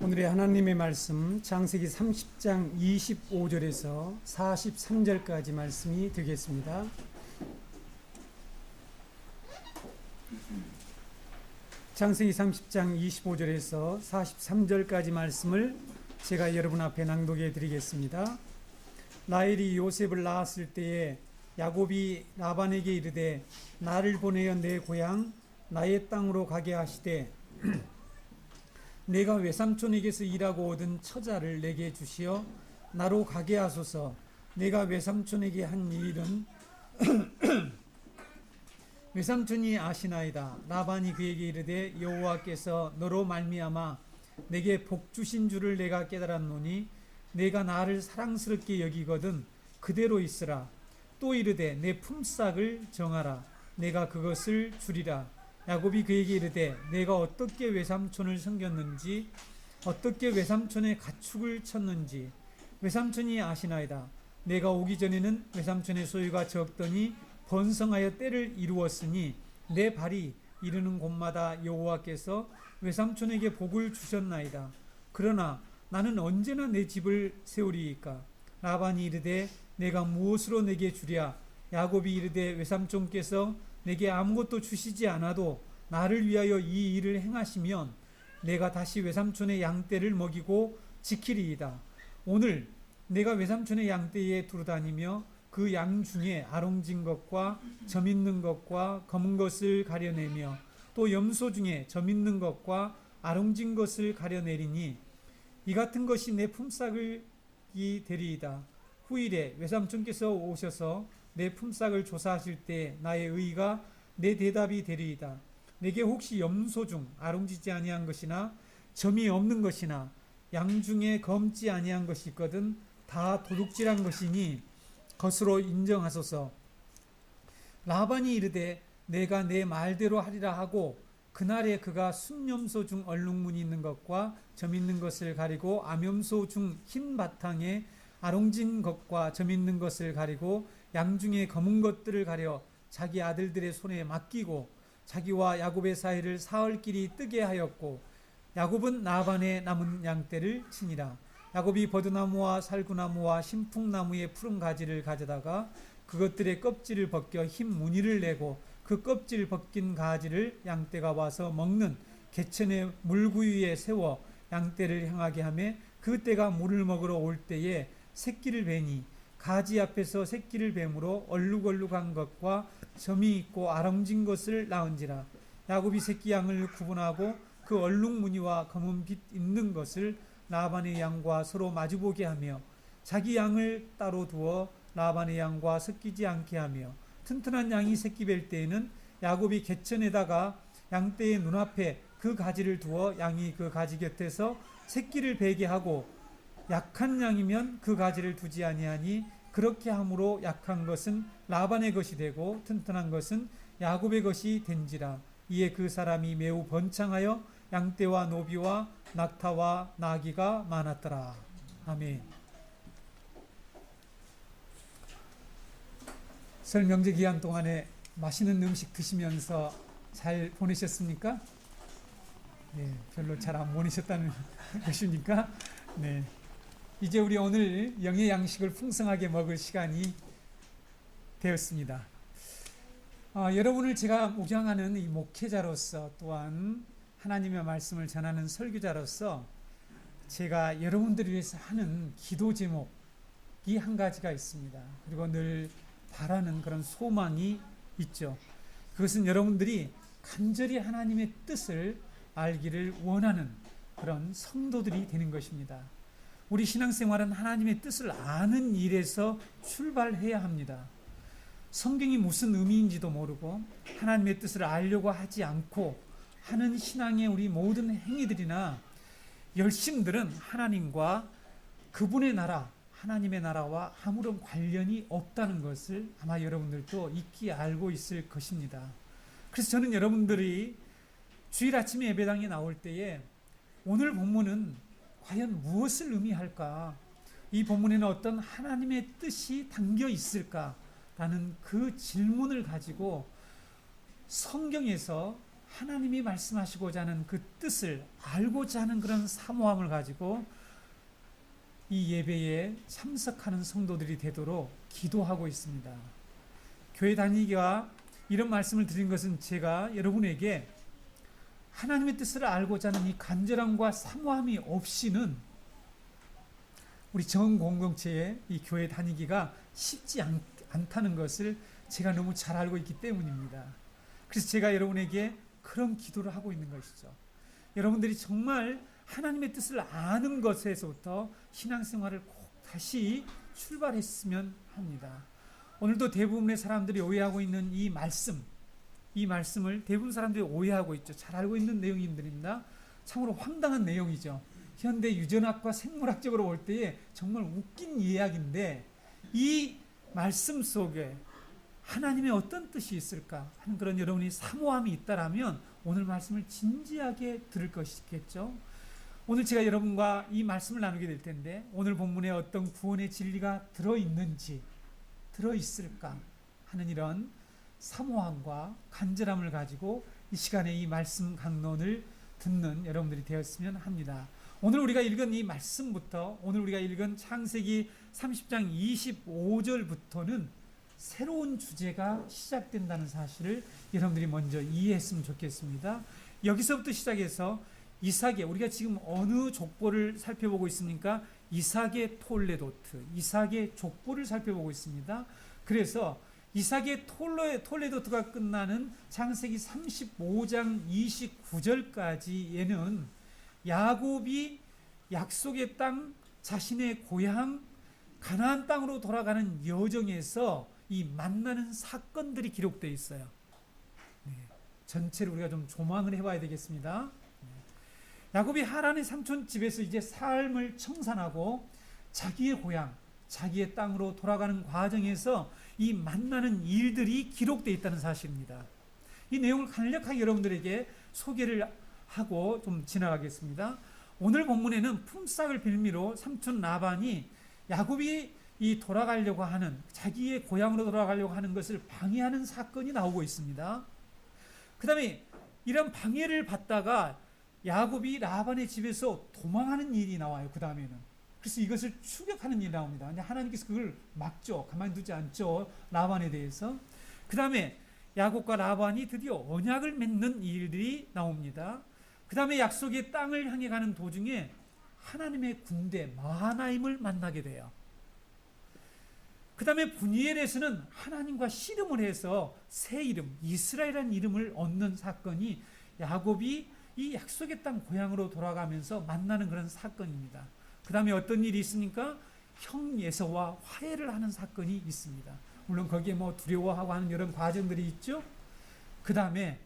오늘의 하나님의 말씀 창세기 30장 25절에서 43절까지 말씀이 되겠습니다. 창세기 30장 25절에서 43절까지 말씀을 제가 여러분 앞에 낭독해 드리겠습니다. 라헬이 요셉을 낳았을 때에 야곱이 라반에게 이르되 나를 보내어 내 고향 나의 땅으로 가게 하시되 내가 외삼촌에게서 일하고 얻은 처자를 내게 주시어 나로 가게 하소서. 내가 외삼촌에게 한 일은 외삼촌이 아시나이다. 라반이 그에게 이르되 여호와께서 너로 말미암아 내게 복 주신 줄을 내가 깨달았노니 내가 나를 사랑스럽게 여기거든 그대로 있으라. 또 이르되 내 품삯을 정하라. 내가 그것을 주리라. 야곱이 그에게 이르되 내가 어떻게 외삼촌을 섬겼는지 어떻게 외삼촌의 가축을 쳤는지 외삼촌이 아시나이다. 내가 오기 전에는 외삼촌의 소유가 적더니 번성하여 때를 이루었으니 내 발이 이르는 곳마다 여호와께서 외삼촌에게 복을 주셨나이다. 그러나 나는 언제나 내 집을 세우리이까. 라반이 이르되 내가 무엇으로 내게 주랴. 야곱이 이르되 외삼촌께서 내게 아무것도 주시지 않아도 나를 위하여 이 일을 행하시면 내가 다시 외삼촌의 양떼를 먹이고 지키리이다. 오늘 내가 외삼촌의 양떼에 두루다니며 그 양 중에 아롱진 것과 점 있는 것과 검은 것을 가려내며 또 염소 중에 점 있는 것과 아롱진 것을 가려내리니 이 같은 것이 내 품삯이 되리이다. 후일에 외삼촌께서 오셔서 내 품삯을 조사하실 때 나의 의가 내 대답이 되리이다. 내게 혹시 염소 중 아롱지지 아니한 것이나 점이 없는 것이나 양 중에 검지 아니한 것이 있거든 다 도둑질한 것이니 것으로 인정하소서. 라반이 이르되 내가 내 말대로 하리라 하고 그날에 그가 순염소 중 얼룩무늬 있는 것과 점 있는 것을 가리고 암염소 중 흰 바탕에 아롱진 것과 점 있는 것을 가리고 양 중에 검은 것들을 가려 자기 아들들의 손에 맡기고 자기와 야곱의 사이를 사흘길이 뜨게 하였고 야곱은 라반의 남은 양떼를 치니라. 야곱이 버드나무와 살구나무와 신풍나무의 푸른 가지를 가져다가 그것들의 껍질을 벗겨 흰 무늬를 내고 그 껍질 벗긴 가지를 양떼가 와서 먹는 개천의 물구유에 세워 양떼를 향하게 하며 그 떼가 물을 먹으러 올 때에 새끼를 베니 가지 앞에서 새끼를 뱀으로 얼룩얼룩한 것과 점이 있고 아롱진 것을 낳은지라. 야곱이 새끼 양을 구분하고 그 얼룩 무늬와 검은 빛 있는 것을 라반의 양과 서로 마주보게 하며 자기 양을 따로 두어 라반의 양과 섞이지 않게 하며 튼튼한 양이 새끼 뵐 때에는 야곱이 개천에다가 양떼의 눈앞에 그 가지를 두어 양이 그 가지 곁에서 새끼를 베게 하고 약한 양이면 그 가지를 두지 아니하니 그렇게 함으로 약한 것은 라반의 것이 되고 튼튼한 것은 야곱의 것이 된지라. 이에 그 사람이 매우 번창하여 양떼와 노비와 낙타와 나귀가 많았더라. 아멘. 설 명절 기간 동안에 맛있는 음식 드시면서 잘 보내셨습니까? 네, 별로 잘 안 보내셨다는 것입니까? 네. 이제 우리 오늘 영의 양식을 풍성하게 먹을 시간이 되었습니다. 여러분을 제가 목양하는 이 목회자로서 또한 하나님의 말씀을 전하는 설교자로서 제가 여러분들을 위해서 하는 기도 제목이 한 가지가 있습니다. 그리고 늘 바라는 그런 소망이 있죠. 그것은 여러분들이 간절히 하나님의 뜻을 알기를 원하는 그런 성도들이 되는 것입니다. 우리 신앙생활은 하나님의 뜻을 아는 일에서 출발해야 합니다. 성경이 무슨 의미인지도 모르고 하나님의 뜻을 알려고 하지 않고 하는 신앙의 우리 모든 행위들이나 열심들은 하나님과 그분의 나라, 하나님의 나라와 아무런 관련이 없다는 것을 아마 여러분들도 익히 알고 있을 것입니다. 그래서 저는 여러분들이 주일 아침에 예배당에 나올 때에 오늘 본문은 과연 무엇을 의미할까? 이 본문에는 어떤 하나님의 뜻이 담겨 있을까라는 그 질문을 가지고 성경에서 하나님이 말씀하시고자 하는 그 뜻을 알고자 하는 그런 사모함을 가지고 이 예배에 참석하는 성도들이 되도록 기도하고 있습니다. 교회 다니기와 이런 말씀을 드린 것은 제가 여러분에게 하나님의 뜻을 알고자 하는 이 간절함과 사모함이 없이는 우리 정 공동체의 이 교회 다니기가 쉽지 않다는 것을 제가 너무 잘 알고 있기 때문입니다. 그래서 제가 여러분에게 그런 기도를 하고 있는 것이죠. 여러분들이 정말 하나님의 뜻을 아는 것에서부터 신앙생활을 꼭 다시 출발했으면 합니다. 오늘도 대부분의 사람들이 오해하고 있는 이 말씀을 대부분 사람들이 오해하고 있죠. 잘 알고 있는 내용들입니다. 참으로 황당한 내용이죠. 현대 유전학과 생물학적으로 볼 때에 정말 웃긴 이야기인데 이 말씀 속에 하나님의 어떤 뜻이 있을까 하는 그런 여러분이 사모함이 있다라면 오늘 말씀을 진지하게 들을 것이겠죠. 오늘 제가 여러분과 이 말씀을 나누게 될 텐데 오늘 본문에 어떤 구원의 진리가 들어있는지 들어있을까 하는 이런 사모함과 간절함을 가지고 이 시간에 이 말씀 강론을 듣는 여러분들이 되었으면 합니다. 오늘 우리가 읽은 이 말씀부터 오늘 우리가 읽은 창세기 30장 25절부터는 새로운 주제가 시작된다는 사실을 여러분들이 먼저 이해했으면 좋겠습니다. 여기서부터 시작해서 이삭의 우리가 지금 어느 족보를 살펴보고 있습니까? 이삭의 톨레도트, 이삭의 족보를 살펴보고 있습니다. 그래서 이삭의 톨레도트가 끝나는 창세기 35장 29절까지에는 야곱이 약속의 땅, 자신의 고향 가나안 땅으로 돌아가는 여정에서 이 만나는 사건들이 기록되어 있어요. 네, 전체를 우리가 좀 조망을 해봐야 되겠습니다. 야곱이 하란의 삼촌 집에서 이제 삶을 청산하고 자기의 고향, 자기의 땅으로 돌아가는 과정에서 이 만나는 일들이 기록되어 있다는 사실입니다. 이 내용을 간략하게 여러분들에게 소개를 하고 좀 지나가겠습니다. 오늘 본문에는 품삯을 빌미로 삼촌 라반이 야곱이 이 돌아가려고 하는 자기의 고향으로 돌아가려고 하는 것을 방해하는 사건이 나오고 있습니다. 그 다음에 이런 방해를 받다가 야곱이 라반의 집에서 도망하는 일이 나와요. 그 다음에는 그래서 이것을 추격하는 일이 나옵니다. 근데 하나님께서 그걸 막죠. 가만두지 않죠. 라반에 대해서. 그 다음에 야곱과 라반이 드디어 언약을 맺는 일들이 나옵니다. 그 다음에 약속의 땅을 향해 가는 도중에 하나님의 군대 마하나임을 만나게 돼요. 그 다음에 분이엘에서는 하나님과 씨름을 해서 새 이름 이스라엘이라는 이름을 얻는 사건이 야곱이 이 약속의 땅 고향으로 돌아가면서 만나는 그런 사건입니다. 그 다음에 어떤 일이 있습니까? 형 예서와 화해를 하는 사건이 있습니다. 물론 거기에 뭐 두려워하고 하는 이런 과정들이 있죠. 그 다음에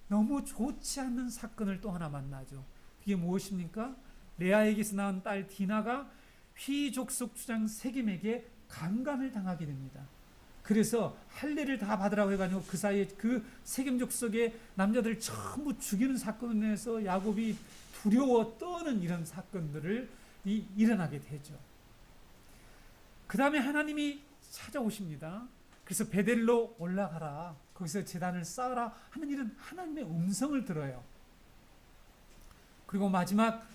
너무 좋지 않는 사건을 또 하나 만나죠. 그게 무엇입니까? 레아에게서 낳은 딸 디나가 휘족속 주장 세겜에게 강간을 당하게 됩니다. 그래서 할례를 다 받으라고 해가지고 그 사이에 그 세겜 족속의 남자들 전부 죽이는 사건을 내서 야곱이 두려워 떠는 이런 사건들을 일어나게 되죠. 그 다음에 하나님이 찾아오십니다. 그래서 베델로 올라가라. 거기서 제단을 쌓으라 하는 이런 하나님의 음성을 들어요. 그리고 마지막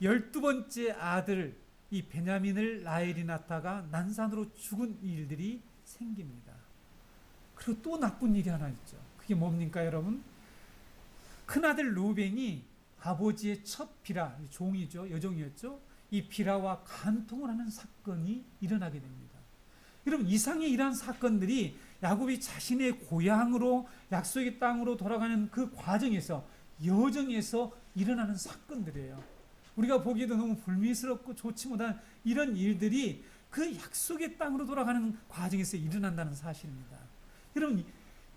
12번째 아들 이 베냐민을 라헬이 낳다가 난산으로 죽은 일들이 생깁니다. 그리고 또 나쁜 일이 하나 있죠. 그게 뭡니까 여러분? 큰아들 루벤이 아버지의 첫 비라, 종이죠. 여종이었죠. 이 비라와 간통을 하는 사건이 일어나게 됩니다. 여러분 이상의 이러한 사건들이 야곱이 자신의 고향으로 약속의 땅으로 돌아가는 그 과정에서 여정에서 일어나는 사건들이에요. 우리가 보기에도 너무 불미스럽고 좋지 못한 이런 일들이 그 약속의 땅으로 돌아가는 과정에서 일어난다는 사실입니다. 여러분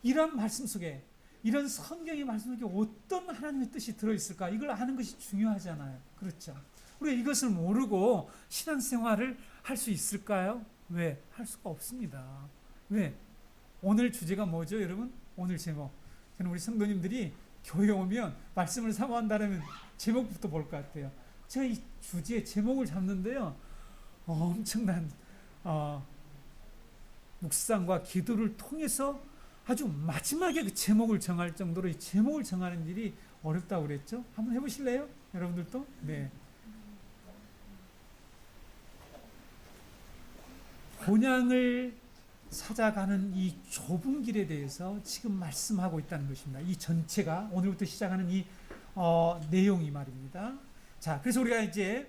이런 말씀 속에 이런 성경의 말씀 속에 어떤 하나님의 뜻이 들어있을까? 이걸 아는 것이 중요하잖아요. 그렇죠? 우리가 이것을 모르고 신앙생활을 할 수 있을까요? 왜? 할 수가 없습니다. 왜? 오늘 주제가 뭐죠 여러분? 오늘 제목. 저는 우리 성도님들이 교회 오면 말씀을 사모한다면 제목부터 볼 것 같아요. 제가 이 주제의 제목을 잡는데요. 엄청난 묵상과 기도를 통해서 아주 마지막에 그 제목을 정할 정도로 이 제목을 정하는 일이 어렵다고 그랬죠. 한번 해보실래요? 여러분들도? 네. 본향을 찾아가는 이 좁은 길에 대해서 지금 말씀하고 있다는 것입니다. 이 전체가 오늘부터 시작하는 이 내용이 말입니다. 자, 그래서 우리가 이제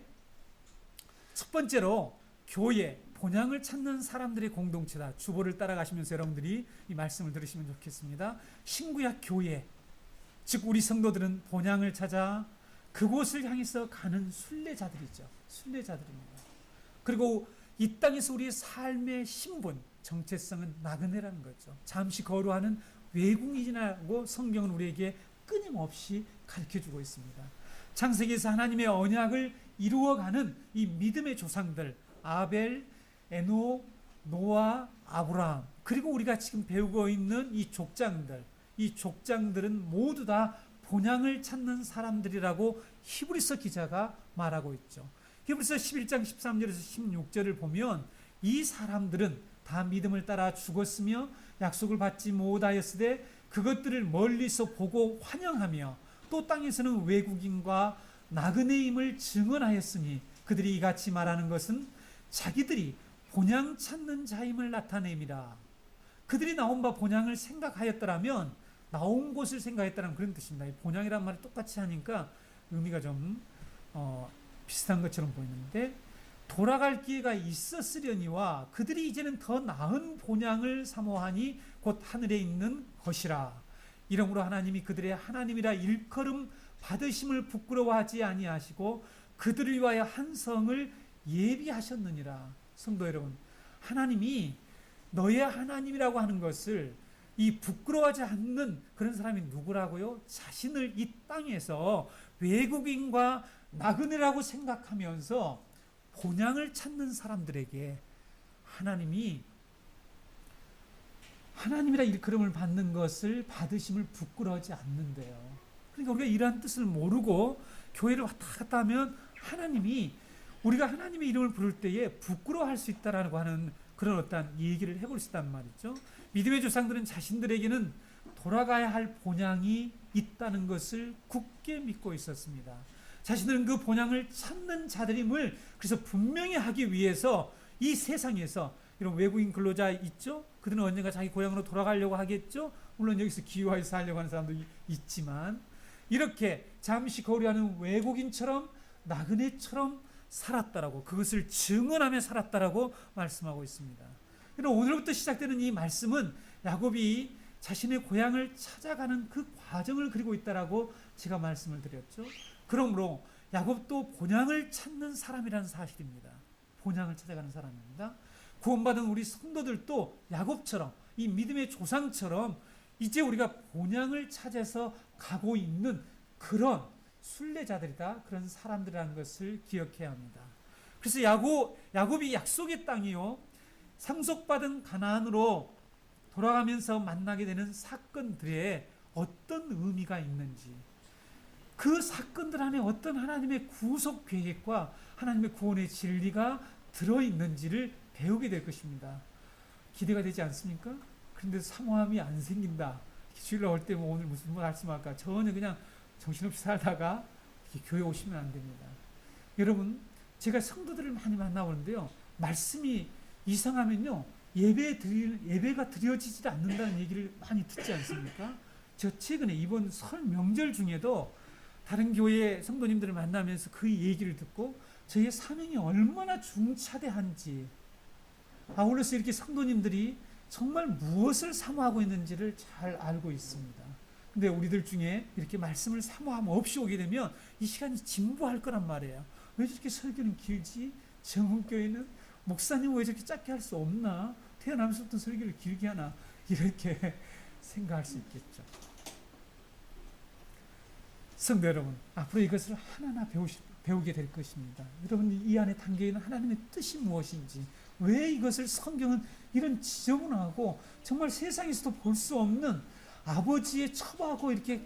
첫 번째로 교회, 본향을 찾는 사람들의 공동체다. 주보를 따라가시면서 여러분들이 이 말씀을 들으시면 좋겠습니다. 신구약 교회, 즉 우리 성도들은 본향을 찾아 그곳을 향해서 가는 순례자들이죠. 순례자들입니다. 그리고 이 땅에서 우리의 삶의 신분, 정체성은 나그네라는 거죠. 잠시 거루하는 외국인이라고 성경은 우리에게 끊임없이 가르쳐주고 있습니다. 창세기에서 하나님의 언약을 이루어가는 이 믿음의 조상들, 아벨, 에녹, 노아, 아브라함, 그리고 우리가 지금 배우고 있는 이 족장들, 이 족장들은 모두 다 본향을 찾는 사람들이라고 히브리서 기자가 말하고 있죠. 히브리서 11장 13절에서 16절을 보면 이 사람들은 다 믿음을 따라 죽었으며 약속을 받지 못하였으되 그것들을 멀리서 보고 환영하며 또 땅에서는 외국인과 나그네임을 증언하였으니 그들이 이같이 말하는 것은 자기들이 본향 찾는 자임을 나타냄이라. 그들이 나온 바 본향을 생각하였더라면, 나온 곳을 생각했다는 그런 뜻입니다. 이 본향이란 말을 똑같이 하니까 의미가 좀 비슷한 것처럼 보이는데, 돌아갈 기회가 있었으려니와 그들이 이제는 더 나은 본향을 사모하니 곧 하늘에 있는 것이라. 이러므로 하나님이 그들의 하나님이라 일컬음 받으심을 부끄러워하지 아니하시고 그들을 위하여 한 성을 예비하셨느니라. 성도 여러분, 하나님이 너의 하나님이라고 하는 것을 이 부끄러워하지 않는 그런 사람이 누구라고요? 자신을 이 땅에서 외국인과 나그네라고 생각하면서 본향을 찾는 사람들에게 하나님이 하나님이라 일컬음을 받는 것을 받으심을 부끄러워하지 않는데요. 그러니까 우리가 이러한 뜻을 모르고 교회를 왔다 갔다 하면 하나님이 우리가 하나님의 이름을 부를 때에 부끄러워할 수 있다라고 하는 그런 어떤 얘기를 해볼 수 있단 말이죠. 믿음의 조상들은 자신들에게는 돌아가야 할 본향이 있다는 것을 굳게 믿고 있었습니다. 자신들은 그 본향을 찾는 자들임을 그래서 분명히 하기 위해서 이 세상에서 이런 외국인 근로자 있죠? 그들은 언젠가 자기 고향으로 돌아가려고 하겠죠? 물론 여기서 기후하에 살려고 하는 사람도 있지만 이렇게 잠시 거류하는 외국인처럼 나그네처럼 살았다라고, 그것을 증언하며 살았다라고 말씀하고 있습니다. 오늘부터 시작되는 이 말씀은 야곱이 자신의 고향을 찾아가는 그 과정을 그리고 있다라고 제가 말씀을 드렸죠. 그러므로 야곱도 본향을 찾는 사람이라는 사실입니다. 본향을 찾아가는 사람입니다. 구원받은 우리 성도들도 야곱처럼 이 믿음의 조상처럼 이제 우리가 본향을 찾아서 가고 있는 그런 순례자들이다, 그런 사람들이라는 것을 기억해야 합니다. 그래서 야곱이 약속의 땅이요 상속받은 가나안으로 돌아가면서 만나게 되는 사건들에 어떤 의미가 있는지, 그 사건들 안에 어떤 하나님의 구속 계획과 하나님의 구원의 진리가 들어있는지를 배우게 될 것입니다. 기대가 되지 않습니까? 그런데 사모함이 안 생긴다. 주일날 올 때 오늘 무슨 말씀할까? 전혀 그냥 정신없이 살다가 교회 오시면 안 됩니다. 여러분, 제가 성도들을 많이 만나보는데요, 말씀이 이상하면요 예배가 드려지지 않는다는 얘기를 많이 듣지 않습니까? 저 최근에 이번 설 명절 중에도 다른 교회 성도님들을 만나면서 그 얘기를 듣고 저희의 사명이 얼마나 중차대한지, 아울러서 이렇게 성도님들이 정말 무엇을 사모하고 있는지를 잘 알고 있습니다. 근데 우리들 중에 이렇게 말씀을 사모함 없이 오게 되면 이 시간이 진부할 거란 말이에요. 왜 저렇게 설교는 길지? 정은교회는 목사님 왜 저렇게 짧게 할 수 없나? 태어나면서부터 설교를 길게 하나? 이렇게 생각할 수 있겠죠. 성도 여러분, 앞으로 이것을 하나하나 배우게 될 것입니다. 여러분, 이 안에 담겨있는 하나님의 뜻이 무엇인지, 왜 이것을 성경은 이런 지저분하고 정말 세상에서도 볼 수 없는 아버지의 첩하고 이렇게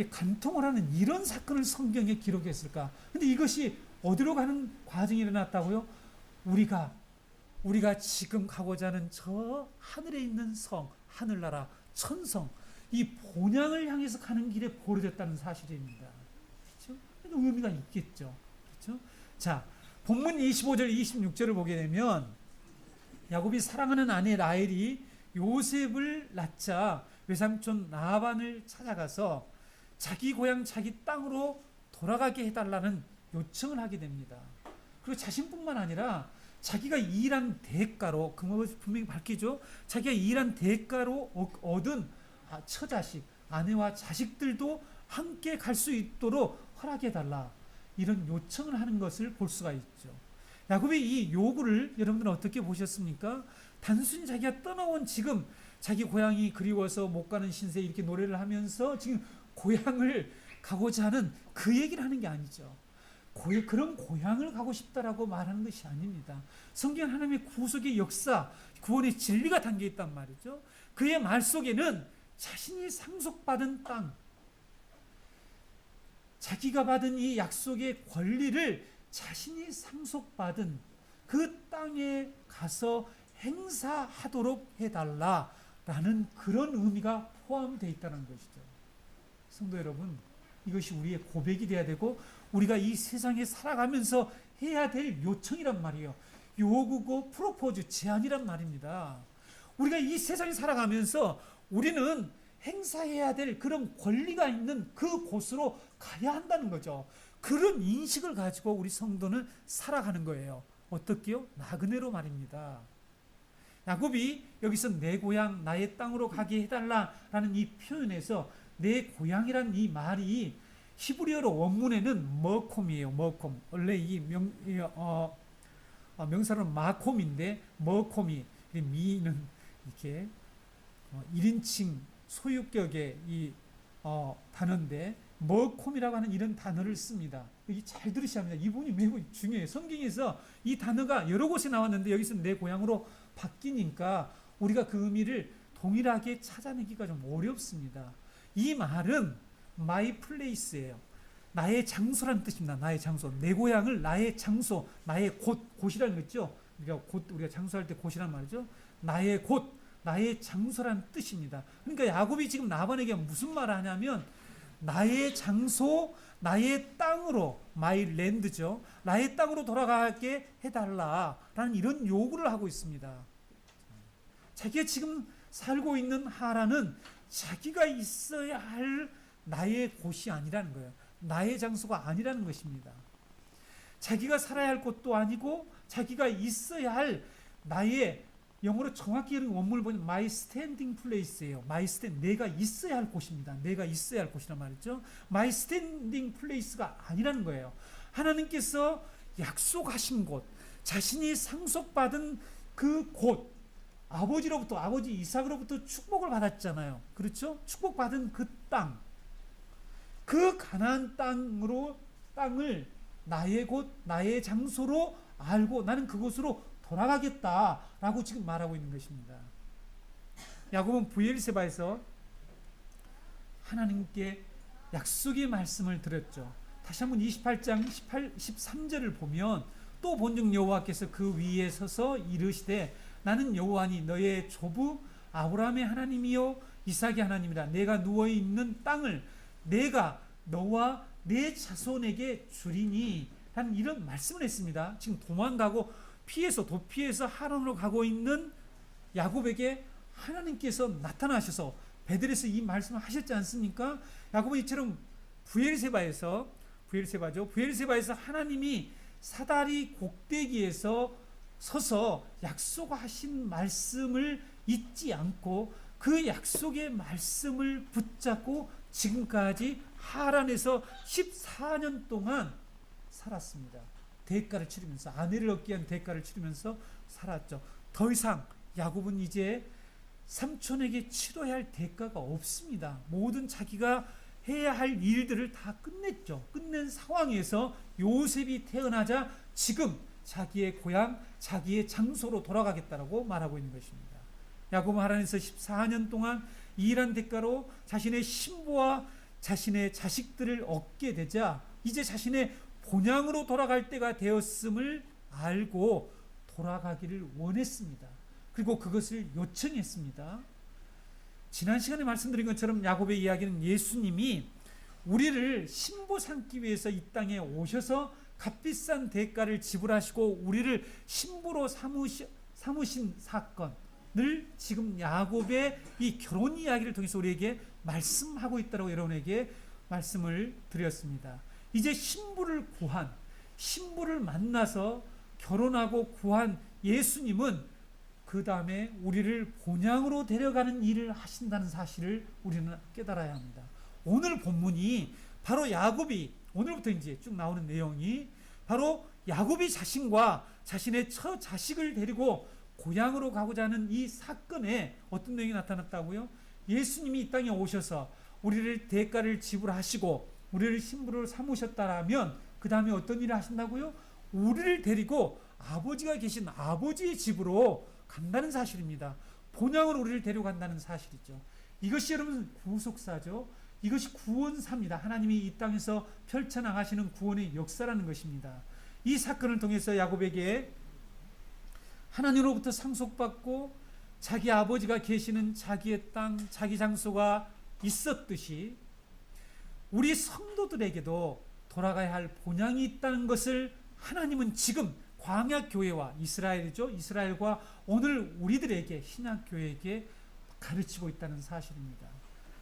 간통을 하는 이런 사건을 성경에 기록했을까? 근데 이것이 어디로 가는 과정이 일어났다고요? 우리가 지금 가고자 하는 저 하늘에 있는 성, 하늘나라, 천성, 이 본향을 향해서 가는 길에 버려졌다는 사실입니다. 그렇죠? 의미가 있겠죠. 그렇죠? 자, 본문 25절, 26절을 보게 되면 야곱이 사랑하는 아내 라헬이 요셉을 낳자 외삼촌 라반을 찾아가서 자기 고향 자기 땅으로 돌아가게 해달라는 요청을 하게 됩니다. 그리고 자신뿐만 아니라 자기가 일한 대가로, 그 것을 분명히 밝히죠. 자기가 일한 대가로 얻은 처자식, 아내와 자식들도 함께 갈 수 있도록 허락해달라, 이런 요청을 하는 것을 볼 수가 있죠. 야곱의 이 요구를 여러분들은 어떻게 보셨습니까? 단순히 자기가 떠나온 지금 자기 고향이 그리워서 못 가는 신세 이렇게 노래를 하면서 지금 고향을 가고자 하는 그 얘기를 하는 게 아니죠. 그런 고향을 가고 싶다라고 말하는 것이 아닙니다. 성경 하나님의 구속의 역사, 구원의 진리가 담겨 있단 말이죠. 그의 말 속에는 자신이 상속받은 땅, 자기가 받은 이 약속의 권리를 자신이 상속받은 그 땅에 가서 행사하도록 해달라라는 그런 의미가 포함되어 있다는 것이죠. 성도 여러분, 이것이 우리의 고백이 되어야 되고 우리가 이 세상에 살아가면서 해야 될 요청이란 말이에요. 요구고 프로포즈, 제안이란 말입니다. 우리가 이 세상에 살아가면서 우리는 행사해야 될 그런 권리가 있는 그 곳으로 가야 한다는 거죠. 그런 인식을 가지고 우리 성도는 살아가는 거예요. 어떻게요? 나그네로 말입니다. 야곱이 여기서 내 고향 나의 땅으로 가게 해달라라는 이 표현에서 내 고향이란 이 말이 히브리어로 원문에는 머콤이에요. 머콤. 원래 이 명사로는 마콤인데 머콤이, 미는 이렇게 1인칭 소유격의 이 단어인데 머콤이라고 하는 이런 단어를 씁니다. 여기 잘 들으셔야 합니다. 이 부분이 매우 중요해요. 성경에서 이 단어가 여러 곳에 나왔는데 여기서 내 고향으로 바뀌니까 우리가 그 의미를 동일하게 찾아내기가 좀 어렵습니다. 이 말은 my place예요. 나의 장소라는 뜻입니다. 나의 장소. 내 고향을 나의 장소, 나의 곳이라는 거죠. 우리가 장소할 때 곳이란 말이죠. 나의 곳, 나의 장소라는 뜻입니다. 그러니까 야곱이 지금 라반에게 무슨 말을 하냐면 나의 장소, 나의 땅으로, my land죠. 나의 땅으로 돌아가게 해달라라는 이런 요구를 하고 있습니다. 자기가 지금 살고 있는 하란은 자기가 있어야 할 나의 곳이 아니라는 거예요. 나의 장소가 아니라는 것입니다. 자기가 살아야 할 곳도 아니고 자기가 있어야 할 나의, 영어로 정확히 원문을 보면 my standing place예요. my stand, 내가 있어야 할 곳입니다. 내가 있어야 할 곳이란 말이죠. my standing place가 아니라는 거예요. 하나님께서 약속하신 곳, 자신이 상속받은 그 곳, 아버지로부터, 아버지 이삭으로부터 축복을 받았잖아요. 그렇죠? 축복받은 그 땅, 그 가나안 땅을 나의 곳, 나의 장소로 알고 나는 그곳으로 돌아가겠다라고 지금 말하고 있는 것입니다. 야곱은 브엘세바에서 하나님께 약속의 말씀을 드렸죠. 다시 한번 28장 13절을 보면 또 본즉 여호와께서 그 위에 서서 이르시되 나는 여호와니 너의 조부 아브라함의 하나님이요 이삭의 하나님이라. 내가 누워있는 땅을 내가 너와 내 자손에게 주리니 하는 이런 말씀을 했습니다. 지금 도망가고 도피해서 하란으로 가고 있는 야곱에게 하나님께서 나타나셔서 베들에서 이 말씀을 하셨지 않습니까? 야곱은 이처럼 브엘세바죠. 브엘세바에서 하나님이 사다리 꼭대기에서 서서 약속하신 말씀을 잊지 않고 그 약속의 말씀을 붙잡고 지금까지 하란에서 14년 동안 살았습니다. 대가를 치르면서, 아내를 얻기 위한 대가를 치르면서 살았죠. 더 이상 야곱은 이제 삼촌에게 치러야 할 대가가 없습니다. 모든 자기가 해야 할 일들을 다 끝냈죠. 끝낸 상황에서 요셉이 태어나자 지금 자기의 고향, 자기의 장소로 돌아가겠다라고 말하고 있는 것입니다. 야곱은 하란에서 14년 동안 일한 대가로 자신의 신부와 자신의 자식들을 얻게 되자 이제 자신의 본향으로 돌아갈 때가 되었음을 알고 돌아가기를 원했습니다. 그리고 그것을 요청했습니다. 지난 시간에 말씀드린 것처럼 야곱의 이야기는 예수님이 우리를 신부 삼기 위해서 이 땅에 오셔서 값비싼 대가를 지불하시고 우리를 신부로 삼으신 사건을 지금 야곱의 이 결혼 이야기를 통해서 우리에게 말씀하고 있다고 여러분에게 말씀을 드렸습니다. 이제 신부를 만나서 결혼하고 구한 예수님은 그 다음에 우리를 본향으로 데려가는 일을 하신다는 사실을 우리는 깨달아야 합니다. 오늘 본문이 바로 야곱이, 오늘부터 이제 쭉 나오는 내용이 바로 야곱이 자신과 자신의 처 자식을 데리고 고향으로 가고자 하는 이 사건에 어떤 내용이 나타났다고요? 예수님이 이 땅에 오셔서 우리를 대가를 지불하시고 우리를 신부로 삼으셨다라면 그 다음에 어떤 일을 하신다고요? 우리를 데리고 아버지가 계신 아버지의 집으로 간다는 사실입니다. 본향으로 우리를 데려간다는 사실이죠. 이것이 여러분 구속사죠. 이것이 구원사입니다. 하나님이 이 땅에서 펼쳐나가시는 구원의 역사라는 것입니다. 이 사건을 통해서 야곱에게 하나님으로부터 상속받고 자기 아버지가 계시는 자기의 땅, 자기 장소가 있었듯이 우리 성도들에게도 돌아가야 할 본향이 있다는 것을 하나님은 지금 광야교회와 이스라엘이죠. 이스라엘과 오늘 우리들에게 신약교회에게 가르치고 있다는 사실입니다.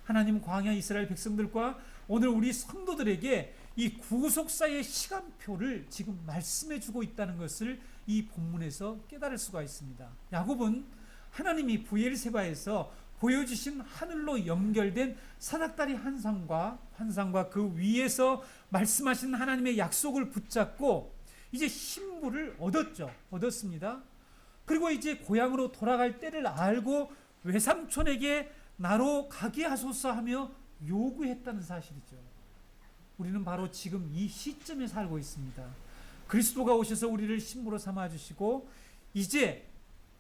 하나님은 광야 이스라엘 백성들과 오늘 우리 성도들에게 이 구속사의 시간표를 지금 말씀해 주고 있다는 것을 이 본문에서 깨달을 수가 있습니다. 야곱은 하나님이 부엘세바에서 보여주신 하늘로 연결된 사닥다리 환상과 그 위에서 말씀하신 하나님의 약속을 붙잡고 이제 신부를 얻었습니다. 그리고 이제 고향으로 돌아갈 때를 알고 외삼촌에게 나로 가게 하소서 하며 요구했다는 사실이죠. 우리는 바로 지금 이 시점에 살고 있습니다. 그리스도가 오셔서 우리를 신부로 삼아주시고 이제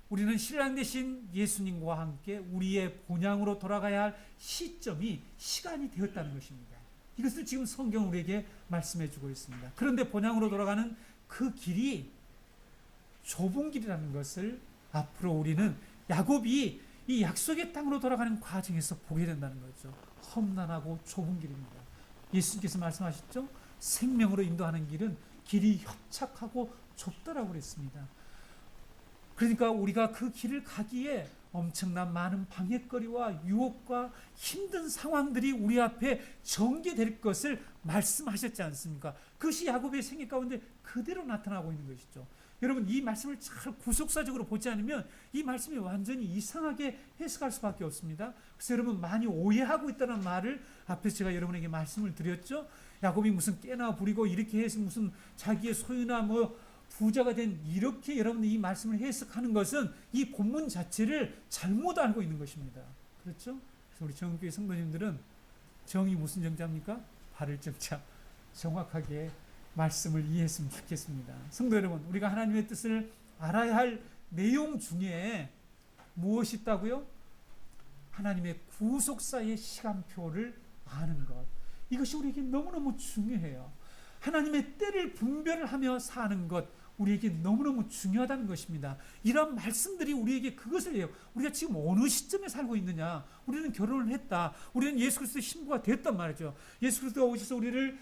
우리는 신랑 되신 예수님과 함께 우리의 본향으로 돌아가야 할 시간이 되었다는 것입니다. 이것을 지금 성경은 우리에게 말씀해 주고 있습니다. 그런데 본향으로 돌아가는 그 길이 좁은 길이라는 것을 앞으로 우리는 야곱이 이 약속의 땅으로 돌아가는 과정에서 보게 된다는 거죠. 험난하고 좁은 길입니다. 예수님께서 말씀하셨죠? 생명으로 인도하는 길이 협착하고 좁다라고 그랬습니다. 그러니까 우리가 그 길을 가기에 엄청난 많은 방해거리와 유혹과 힘든 상황들이 우리 앞에 전개될 것을 말씀하셨지 않습니까? 그것이 야곱의 생애 가운데 그대로 나타나고 있는 것이죠. 여러분 이 말씀을 잘 구속사적으로 보지 않으면 이 말씀이 완전히 이상하게 해석할 수밖에 없습니다. 그래서 여러분 많이 오해하고 있다는 말을 앞에서 제가 여러분에게 말씀을 드렸죠. 야곱이 무슨 깨나 부리고 이렇게 해서 무슨 자기의 소유나 부자가 된 이렇게 여러분들 이 말씀을 해석하는 것은 이 본문 자체를 잘못 알고 있는 것입니다. 그렇죠? 그래서 우리 정교회 성도님들은 정이 무슨 정자입니까? 발을 정자. 정확하게 말씀을 이해했으면 좋겠습니다. 성도 여러분, 우리가 하나님의 뜻을 알아야 할 내용 중에 무엇이 있다고요? 하나님의 구속사의 시간표를 아는 것. 이것이 우리에게 너무너무 중요해요. 하나님의 때를 분별을 하며 사는 것, 우리에게 너무너무 중요하다는 것입니다. 이런 말씀들이 우리에게 그것을 해요. 우리가 지금 어느 시점에 살고 있느냐? 우리는 결혼을 했다. 우리는 예수 그리스도의 신부가 됐단 말이죠. 예수 그리스도가 오셔서 우리를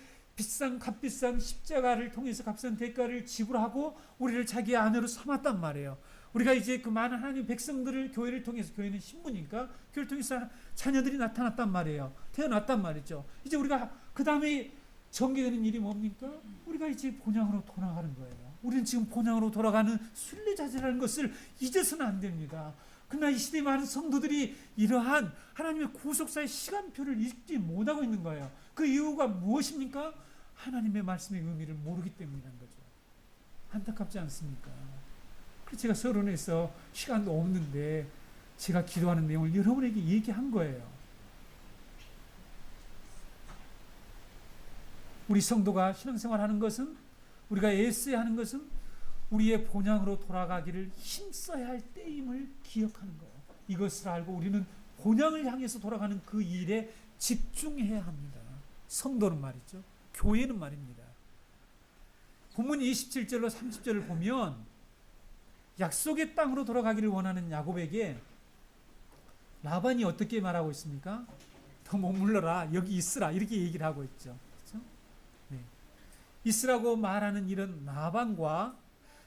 값비싼 십자가를 통해서 값싼 대가를 지불하고 우리를 자기의 아내로 삼았단 말이에요. 우리가 이제 그 많은 하나님 백성들을 교회를 통해서, 교회는 신부니까 교회를 통해서 자녀들이 나타났단 말이에요. 태어났단 말이죠. 이제 우리가 그 다음에 전개되는 일이 뭡니까? 우리가 이제 본향으로 돌아가는 거예요. 우리는 지금 본향으로 돌아가는 순례자제라는 것을 잊어서는 안 됩니다. 그러나 이 시대의 많은 성도들이 이러한 하나님의 구속사의 시간표를 잊지 못하고 있는 거예요. 그 이유가 무엇입니까? 하나님의 말씀의 의미를 모르기 때문이라는 거죠. 안타깝지 않습니까? 그래서 제가 서론에서 시간도 없는데 제가 기도하는 내용을 여러분에게 얘기한 거예요. 우리 성도가 신앙생활하는 것은, 우리가 애써야 하는 것은 우리의 본향으로 돌아가기를 힘써야 할 때임을 기억하는 거예요. 이것을 알고 우리는 본향을 향해서 돌아가는 그 일에 집중해야 합니다. 성도는 말이죠. 교회는 말입니다. 본문 27절로 30절을 보면 약속의 땅으로 돌아가기를 원하는 야곱에게 라반이 어떻게 말하고 있습니까? 더 머물러라, 여기 있으라, 이렇게 얘기를 하고 있죠. 그렇죠? 네. 있으라고 말하는 이런 라반과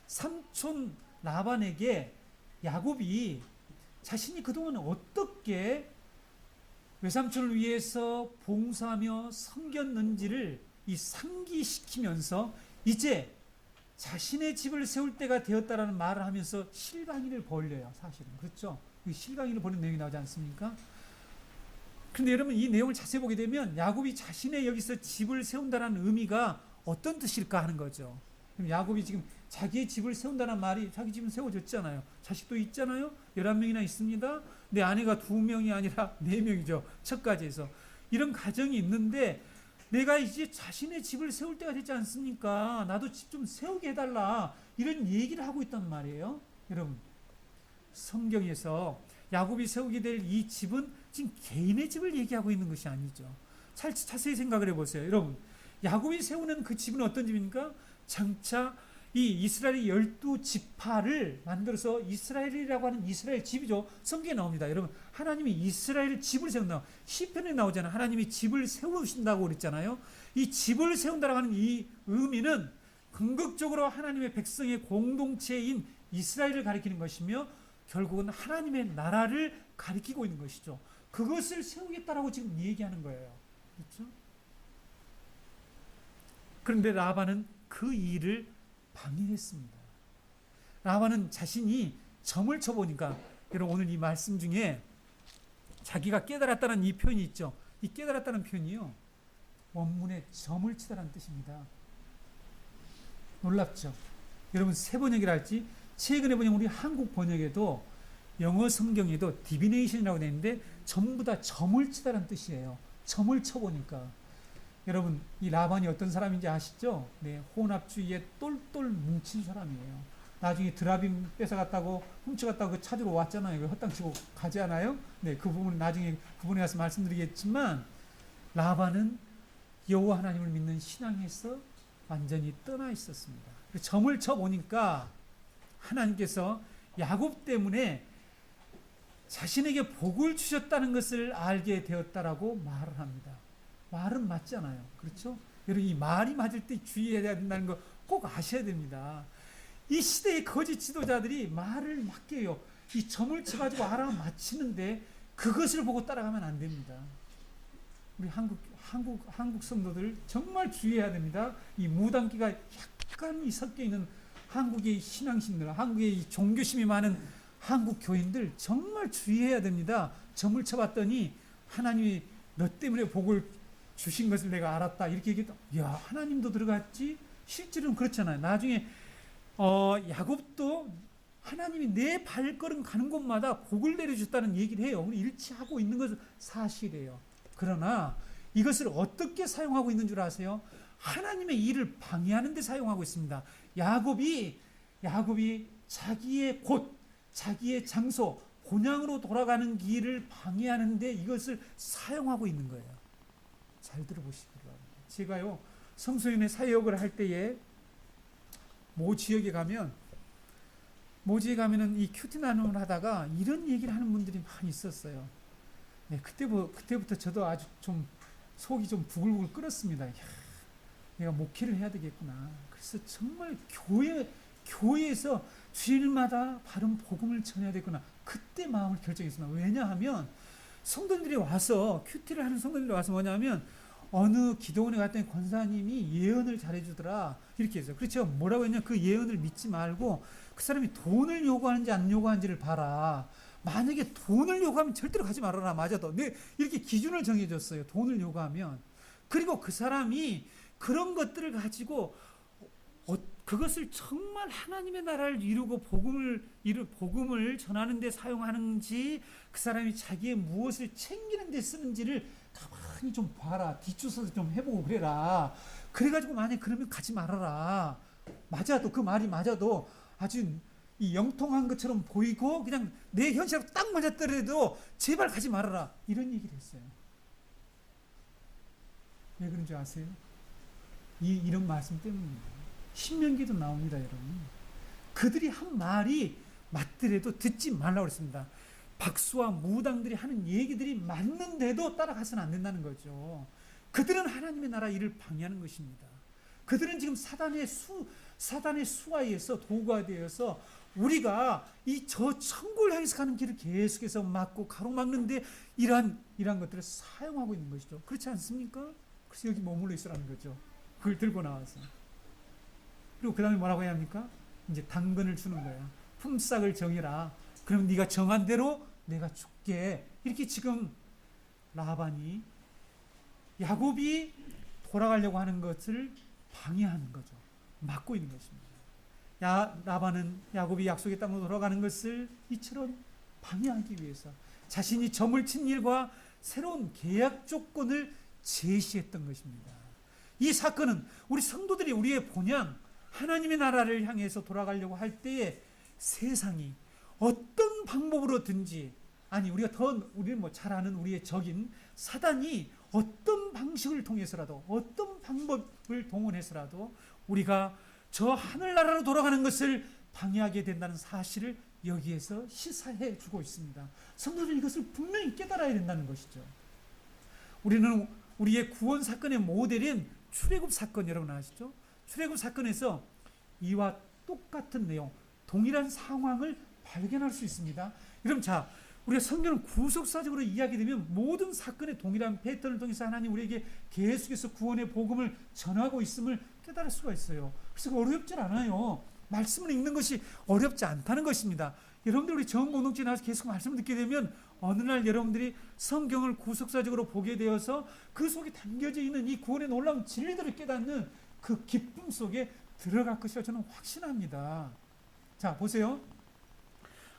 삼촌 라반에게 야곱이 자신이 그동안 어떻게 외삼촌을 위해서 봉사하며 섬겼는지를 이 상기시키면서 이제 자신의 집을 세울 때가 되었다라는 말을 하면서 실강이를 벌려요. 사실은 그렇죠. 그 실강이를 벌는 내용이 나오지 않습니까? 그런데 여러분, 이 내용을 자세히 보게 되면 야곱이 자신의 여기서 집을 세운다는 의미가 어떤 뜻일까 하는 거죠. 그럼 야곱이 지금 자기의 집을 세운다는 말이, 자기 집은 세워졌잖아요. 자식도 있잖아요. 11명이나 있습니다. 내 아내가 2명이 아니라 4명이죠. 첫가지에서. 이런 가정이 있는데 내가 이제 자신의 집을 세울 때가 됐지 않습니까? 나도 집 좀 세우게 해달라. 이런 얘기를 하고 있단 말이에요. 여러분, 성경에서 야곱이 세우게 될 이 집은 지금 개인의 집을 얘기하고 있는 것이 아니죠. 자세히 생각을 해보세요. 여러분, 야곱이 세우는 그 집은 어떤 집입니까? 장차 이 이스라엘의 12지파를 만들어서 이스라엘이라고 하는 이스라엘 집이죠. 성경에 나옵니다. 여러분, 하나님이 이스라엘 집을 세운다. 시편에 나오잖아요. 하나님이 집을 세우신다고 그랬잖아요. 이 집을 세운다라고 하는 이 의미는 궁극적으로 하나님의 백성의 공동체인 이스라엘을 가리키는 것이며 결국은 하나님의 나라를 가리키고 있는 것이죠. 그것을 세우겠다라고 지금 얘기하는 거예요. 그렇죠? 그런데 라반은 그 일을 방해했습니다. 라반은 자신이 점을 쳐보니까, 여러분 오늘 이 말씀 중에 자기가 깨달았다는 이 표현이 있죠. 이 깨달았다는 표현이요, 원문에 점을 치다라는 뜻입니다. 놀랍죠? 여러분, 새 번역이라 할지 최근에 보면 우리 한국 번역에도 영어 성경에도 디비네이션이라고 되어 있는데 전부 다 점을 치다라는 뜻이에요. 점을 쳐보니까. 여러분, 이 라반이 어떤 사람인지 아시죠? 네, 혼합주의에 똘똘 뭉친 사람이에요. 나중에 드라빔 뺏어갔다고, 훔쳐갔다고 찾으러 왔잖아요. 이걸 헛땅치고 가지 않아요? 네, 그 부분은 나중에 부분에 가서 말씀드리겠지만, 라반은 여호와 하나님을 믿는 신앙에서 완전히 떠나 있었습니다. 점을 쳐보니까 하나님께서 야곱 때문에 자신에게 복을 주셨다는 것을 알게 되었다라고 말을 합니다. 말은 맞잖아요. 그렇죠? 여러분, 이 말이 맞을 때 주의해야 된다는 거 꼭 아셔야 됩니다. 이 시대의 거짓 지도자들이 말을 맞게 해요. 이 점을 쳐가지고 알아맞히는데 그것을 보고 따라가면 안 됩니다. 우리 한국 성도들 정말 주의해야 됩니다. 이 무당기가 약간 섞여 있는 한국의 신앙심들, 한국의 이 종교심이 많은 한국 교인들 정말 주의해야 됩니다. 점을 쳐봤더니 하나님이 너 때문에 복을 주신 것을 내가 알았다, 이렇게 얘기했다. 야, 하나님도 들어갔지? 실제로는 그렇잖아요. 나중에 야곱도 하나님이 내 발걸음 가는 곳마다 복을 내려줬다는 얘기를 해요. 우리 일치하고 있는 것은 사실이에요. 그러나 이것을 어떻게 사용하고 있는 줄 아세요? 하나님의 일을 방해하는 데 사용하고 있습니다. 야곱이 자기의 곳, 자기의 장소, 본향으로 돌아가는 길을 방해하는 데 이것을 사용하고 있는 거예요. 잘 들어보시기 바랍니다. 제가요, 성소인의 사역을 할 때에 모 지역에 가면은 이 큐티 나눔을 하다가 이런 얘기를 하는 분들이 많이 있었어요. 네, 그때부터 저도 아주 좀 속이 좀 부글부글 끓었습니다. 야, 내가 목회를 해야 되겠구나. 그래서 정말 교회에서 주일마다 바른 복음을 전해야 되겠구나. 그때 마음을 결정했습니다. 왜냐하면 성도들이 와서, 큐티를 하는 성도들이 와서 뭐냐면, 어느 기도원에 갔더니 권사님이 예언을 잘해주더라, 이렇게 해서. 그렇죠. 뭐라고 했냐, 그 예언을 믿지 말고 그 사람이 돈을 요구하는지 안 요구하는지를 봐라. 만약에 돈을 요구하면 절대로 가지 말아라. 맞아도. 네, 이렇게 기준을 정해줬어요. 돈을 요구하면. 그리고 그 사람이 그런 것들을 가지고 그것을 정말 하나님의 나라를 이루고 복음을 전하는 데 사용하는지, 그 사람이 자기의 무엇을 챙기는 데 쓰는지를 가만히 좀 봐라. 뒷조사도 좀 해보고 그래라. 그래가지고 만약에 그러면 가지 말아라. 맞아도, 그 말이 맞아도 아주 이 영통한 것처럼 보이고 그냥 내 현실하고 딱 맞았더라도 제발 가지 말아라. 이런 얘기를 했어요. 왜 그런지 아세요? 이런 말씀 때문입니다. 신명기도 나옵니다, 여러분. 그들이 한 말이 맞더라도 듣지 말라고 그랬습니다. 박수와 무당들이 하는 얘기들이 맞는데도 따라가서는 안 된다는 거죠. 그들은 하나님의 나라 일을 방해하는 것입니다. 그들은 지금 사단의 수하에 의해서 도구가 되어서 우리가 이 저 천국을 향해서 가는 길을 계속해서 막고 가로막는데 이러한 것들을 사용하고 있는 것이죠. 그렇지 않습니까? 그래서 여기 머물러 있으라는 거죠. 그걸 들고 나와서. 그리고 그 다음에 뭐라고 해야 합니까? 이제 당근을 주는 거야. 품삯을 정해라. 그럼 네가 정한 대로 내가 줄게. 이렇게 지금 라반이 야곱이 돌아가려고 하는 것을 방해하는 거죠. 막고 있는 것입니다. 라반은 야곱이 약속의 땅으로 돌아가는 것을 이처럼 방해하기 위해서 자신이 점을 친 일과 새로운 계약 조건을 제시했던 것입니다. 이 사건은 우리 성도들이 우리의 본향 하나님의 나라를 향해서 돌아가려고 할 때에 세상이 어떤 방법으로든지, 아니 우리는 잘 아는 우리의 적인 사단이 어떤 방식을 통해서라도, 어떤 방법을 동원해서라도 우리가 저 하늘나라로 돌아가는 것을 방해하게 된다는 사실을 여기에서 시사해 주고 있습니다. 성도들은 이것을 분명히 깨달아야 된다는 것이죠. 우리는 우리의 구원 사건의 모델인 출애굽 사건, 여러분 아시죠? 출애굽 사건에서 이와 똑같은 내용, 동일한 상황을 발견할 수 있습니다. 그럼 자, 우리가 성경을 구속사적으로 이야기되면 모든 사건의 동일한 패턴을 통해서 하나님 우리에게 계속해서 구원의 복음을 전하고 있음을 깨달을 수가 있어요. 그래서 어렵지 않아요. 말씀을 읽는 것이 어렵지 않다는 것입니다. 여러분들 우리 정공동체에 나와서 계속 말씀을 듣게 되면 어느 날 여러분들이 성경을 구속사적으로 보게 되어서 그 속에 담겨져 있는 이 구원의 놀라운 진리들을 깨닫는 그 기쁨 속에 들어갈 것이라 저는 확신합니다. 자, 보세요.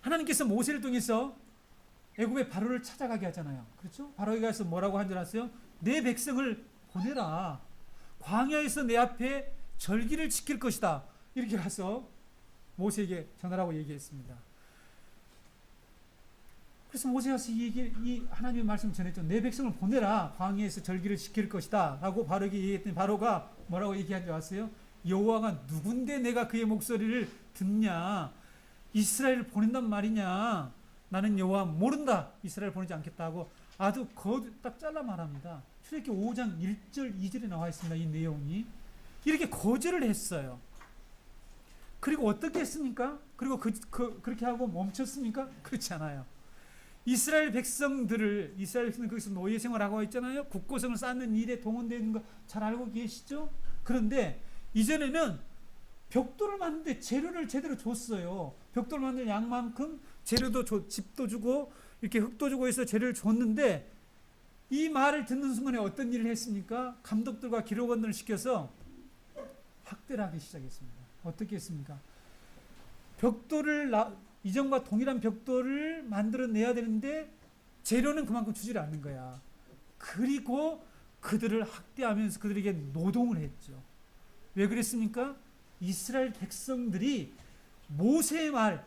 하나님께서 모세를 통해서 애굽의 바로를 찾아가게 하잖아요. 그렇죠? 바로에 가서 뭐라고 한 줄 아세요? 내 백성을 보내라. 광야에서 내 앞에 절기를 지킬 것이다. 이렇게 가서 모세에게 전하라고 얘기했습니다. 그래서 모세가 이 하나님의 말씀을 전했죠. 내 백성을 보내라. 광야에서 절기를 지킬 것이다. 라고 바로에게 얘기했더니 바로가 뭐라고 얘기한 줄 아세요? 여호와가 누군데 내가 그의 목소리를 듣냐? 이스라엘을 보낸단 말이냐? 나는 여호와 모른다. 이스라엘 보내지 않겠다고 아주 딱 잘라 말합니다. 출애굽기 5장 1절 2절에 나와 있습니다. 이 내용이 이렇게 거절을 했어요. 그리고 어떻게 했습니까? 그리고 그렇게 하고 멈췄습니까? 그렇지 않아요. 이스라엘 백성들 거기서 노예 생활하고 있잖아요. 국고성을 쌓는 일에 동원되는 거 잘 알고 계시죠? 그런데 이전에는 벽돌을 만드는데 재료를 제대로 줬어요. 벽돌을 만드는 양만큼 재료도 집도 주고 이렇게 흙도 주고 해서 재료를 줬는데 이 말을 듣는 순간에 어떤 일을 했습니까? 감독들과 기록원들을 시켜서 학대를 하기 시작했습니다. 어떻게 했습니까? 이전과 동일한 벽돌을 만들어내야 되는데 재료는 그만큼 주질 않는 거야. 그리고 그들을 학대하면서 그들에게 노동을 했죠. 왜 그랬습니까? 이스라엘 백성들이 모세의 말은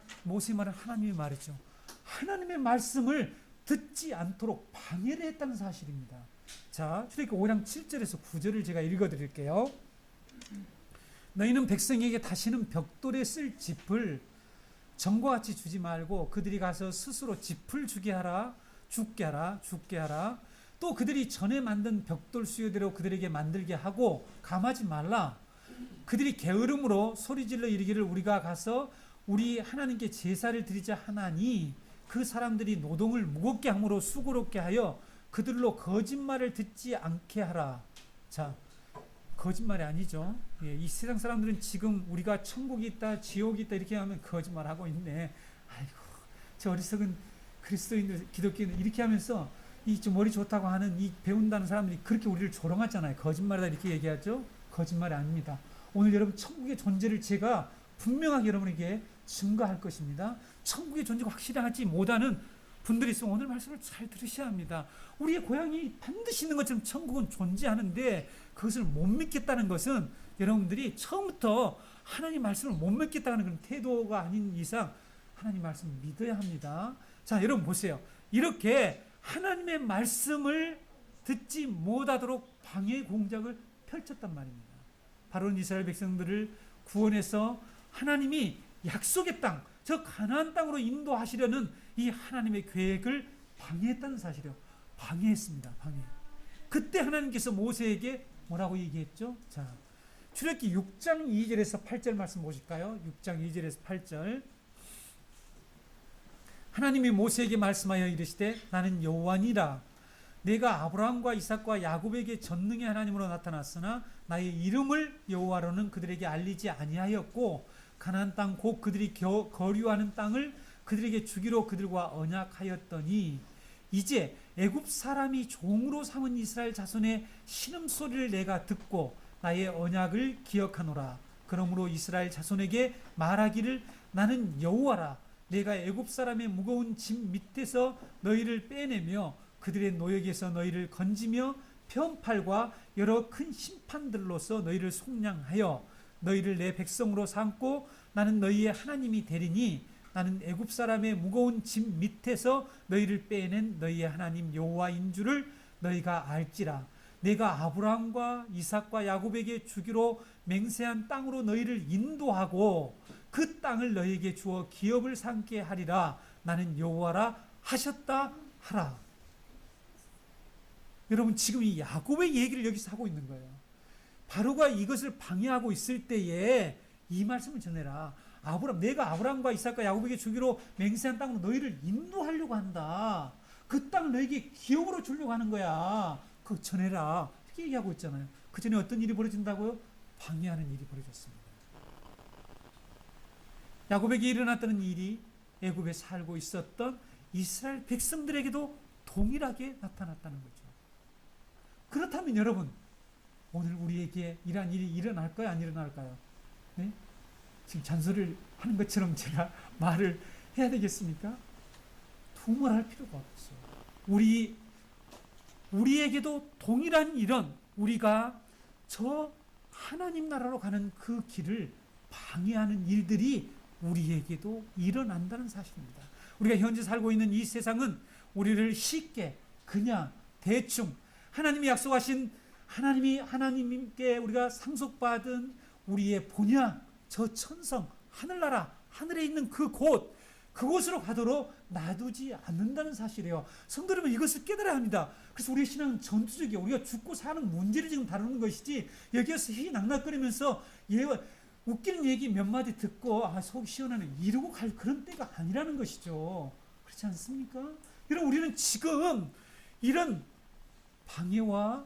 하나님의 말이죠. 하나님의 말씀을 듣지 않도록 방해를 했다는 사실입니다. 자, 출애굽기 5장 7절에서 9절을 제가 읽어드릴게요. 너희는 백성에게 다시는 벽돌에 쓸 짚을 전과 같이 주지 말고 그들이 가서 스스로 짚을 죽게 하라. 또 그들이 전에 만든 벽돌 수요대로 그들에게 만들게 하고 감하지 말라. 그들이 게으름으로 소리질러 이르기를 우리가 가서 우리 하나님께 제사를 드리자 하나니 그 사람들이 노동을 무겁게 함으로 수고롭게 하여 그들로 거짓말을 듣지 않게 하라. 자, 거짓말이 아니죠. 예, 이 세상 사람들은 지금 우리가 천국이 있다, 지옥이 있다 이렇게 하면 거짓말하고 있네. 아이고, 저 어리석은 그리스도인들, 기독교인들 이렇게 하면서 이 좀 머리 좋다고 하는 이 배운다는 사람들이 그렇게 우리를 조롱하잖아요. 거짓말이다 이렇게 얘기하죠. 거짓말이 아닙니다. 오늘 여러분 천국의 존재를 제가 분명하게 여러분에게 증거할 것입니다. 천국의 존재가 확실하지 못하는 분들이 있으면 오늘 말씀을 잘 들으셔야 합니다. 우리의 고향이 반드시 있는 것처럼 천국은 존재하는데 그것을 못 믿겠다는 것은 여러분들이 처음부터 하나님 말씀을 못 믿겠다는 그런 태도가 아닌 이상 하나님 말씀을 믿어야 합니다. 자, 여러분 보세요. 이렇게 하나님의 말씀을 듣지 못하도록 방해 공작을 펼쳤단 말입니다. 바로는 이스라엘 백성들을 구원해서 하나님이 약속의 땅, 저 가나안 땅으로 인도하시려는 이 하나님의 계획을 방해했다는 사실이요. 방해했습니다. 방해. 그때 하나님께서 모세에게 뭐라고 얘기했죠? 자, 출애굽기 6장 2절에서 8절 말씀 보실까요? 6장 2절에서 8절. 하나님이 모세에게 말씀하여 이르시되 나는 여호와니라. 내가 아브라함과 이삭과 야곱에게 전능의 하나님으로 나타났으나 나의 이름을 여호와로는 그들에게 알리지 아니하였고 가나안 땅 곧 그들이 거류하는 땅을 그들에게 주기로 그들과 언약하였더니 이제 애굽 사람이 종으로 삼은 이스라엘 자손의 신음소리를 내가 듣고 나의 언약을 기억하노라. 그러므로 이스라엘 자손에게 말하기를 나는 여호와라. 내가 애굽 사람의 무거운 짐 밑에서 너희를 빼내며 그들의 노역에서 너희를 건지며 편팔과 여러 큰 심판들로서 너희를 속량하여 너희를 내 백성으로 삼고 나는 너희의 하나님이 되리니 나는 애굽 사람의 무거운 짐 밑에서 너희를 빼낸 너희의 하나님 여호와인 줄을 너희가 알지라. 내가 아브라함과 이삭과 야곱에게 주기로 맹세한 땅으로 너희를 인도하고 그 땅을 너희에게 주어 기업을 삼게 하리라. 나는 여호와라 하셨다 하라. 여러분, 지금 이 야곱의 얘기를 여기서 하고 있는 거예요. 바로가 이것을 방해하고 있을 때에 이 말씀을 전해라. 내가 아브라함과 이삭과 야곱에게 주기로 맹세한 땅으로 너희를 인도하려고 한다. 그 땅을 너희에게 기업으로 주려고 하는 거야. 그거 전해라. 이렇게 얘기하고 있잖아요. 그 전에 어떤 일이 벌어진다고요? 방해하는 일이 벌어졌습니다. 야곱에게 일어났다는 일이 애굽에 살고 있었던 이스라엘 백성들에게도 동일하게 나타났다는 거죠. 그렇다면 여러분, 오늘 우리에게 이러한 일이 일어날까요? 안 일어날까요? 네? 지금 잔소리를 하는 것처럼 제가 말을 해야 되겠습니까? 두말할 필요가 없어요. 우리에게도 동일한 이런 우리가 저 하나님 나라로 가는 그 길을 방해하는 일들이 우리에게도 일어난다는 사실입니다. 우리가 현재 살고 있는 이 세상은 우리를 쉽게 그냥 대충 하나님이 약속하신 하나님께 우리가 상속받은 우리의 본향, 저 천성, 하늘나라, 하늘에 있는 그곳으로 가도록 놔두지 않는다는 사실이에요. 성도 여러분, 이것을 깨달아야 합니다. 그래서 우리의 신앙은 전투적이에요. 우리가 죽고 사는 문제를 지금 다루는 것이지 여기에서 희낙낙거리면서 웃기는 얘기 몇 마디 듣고 속 시원하네 이러고 갈 그런 때가 아니라는 것이죠. 그렇지 않습니까? 여러분, 우리는 지금 이런 방해와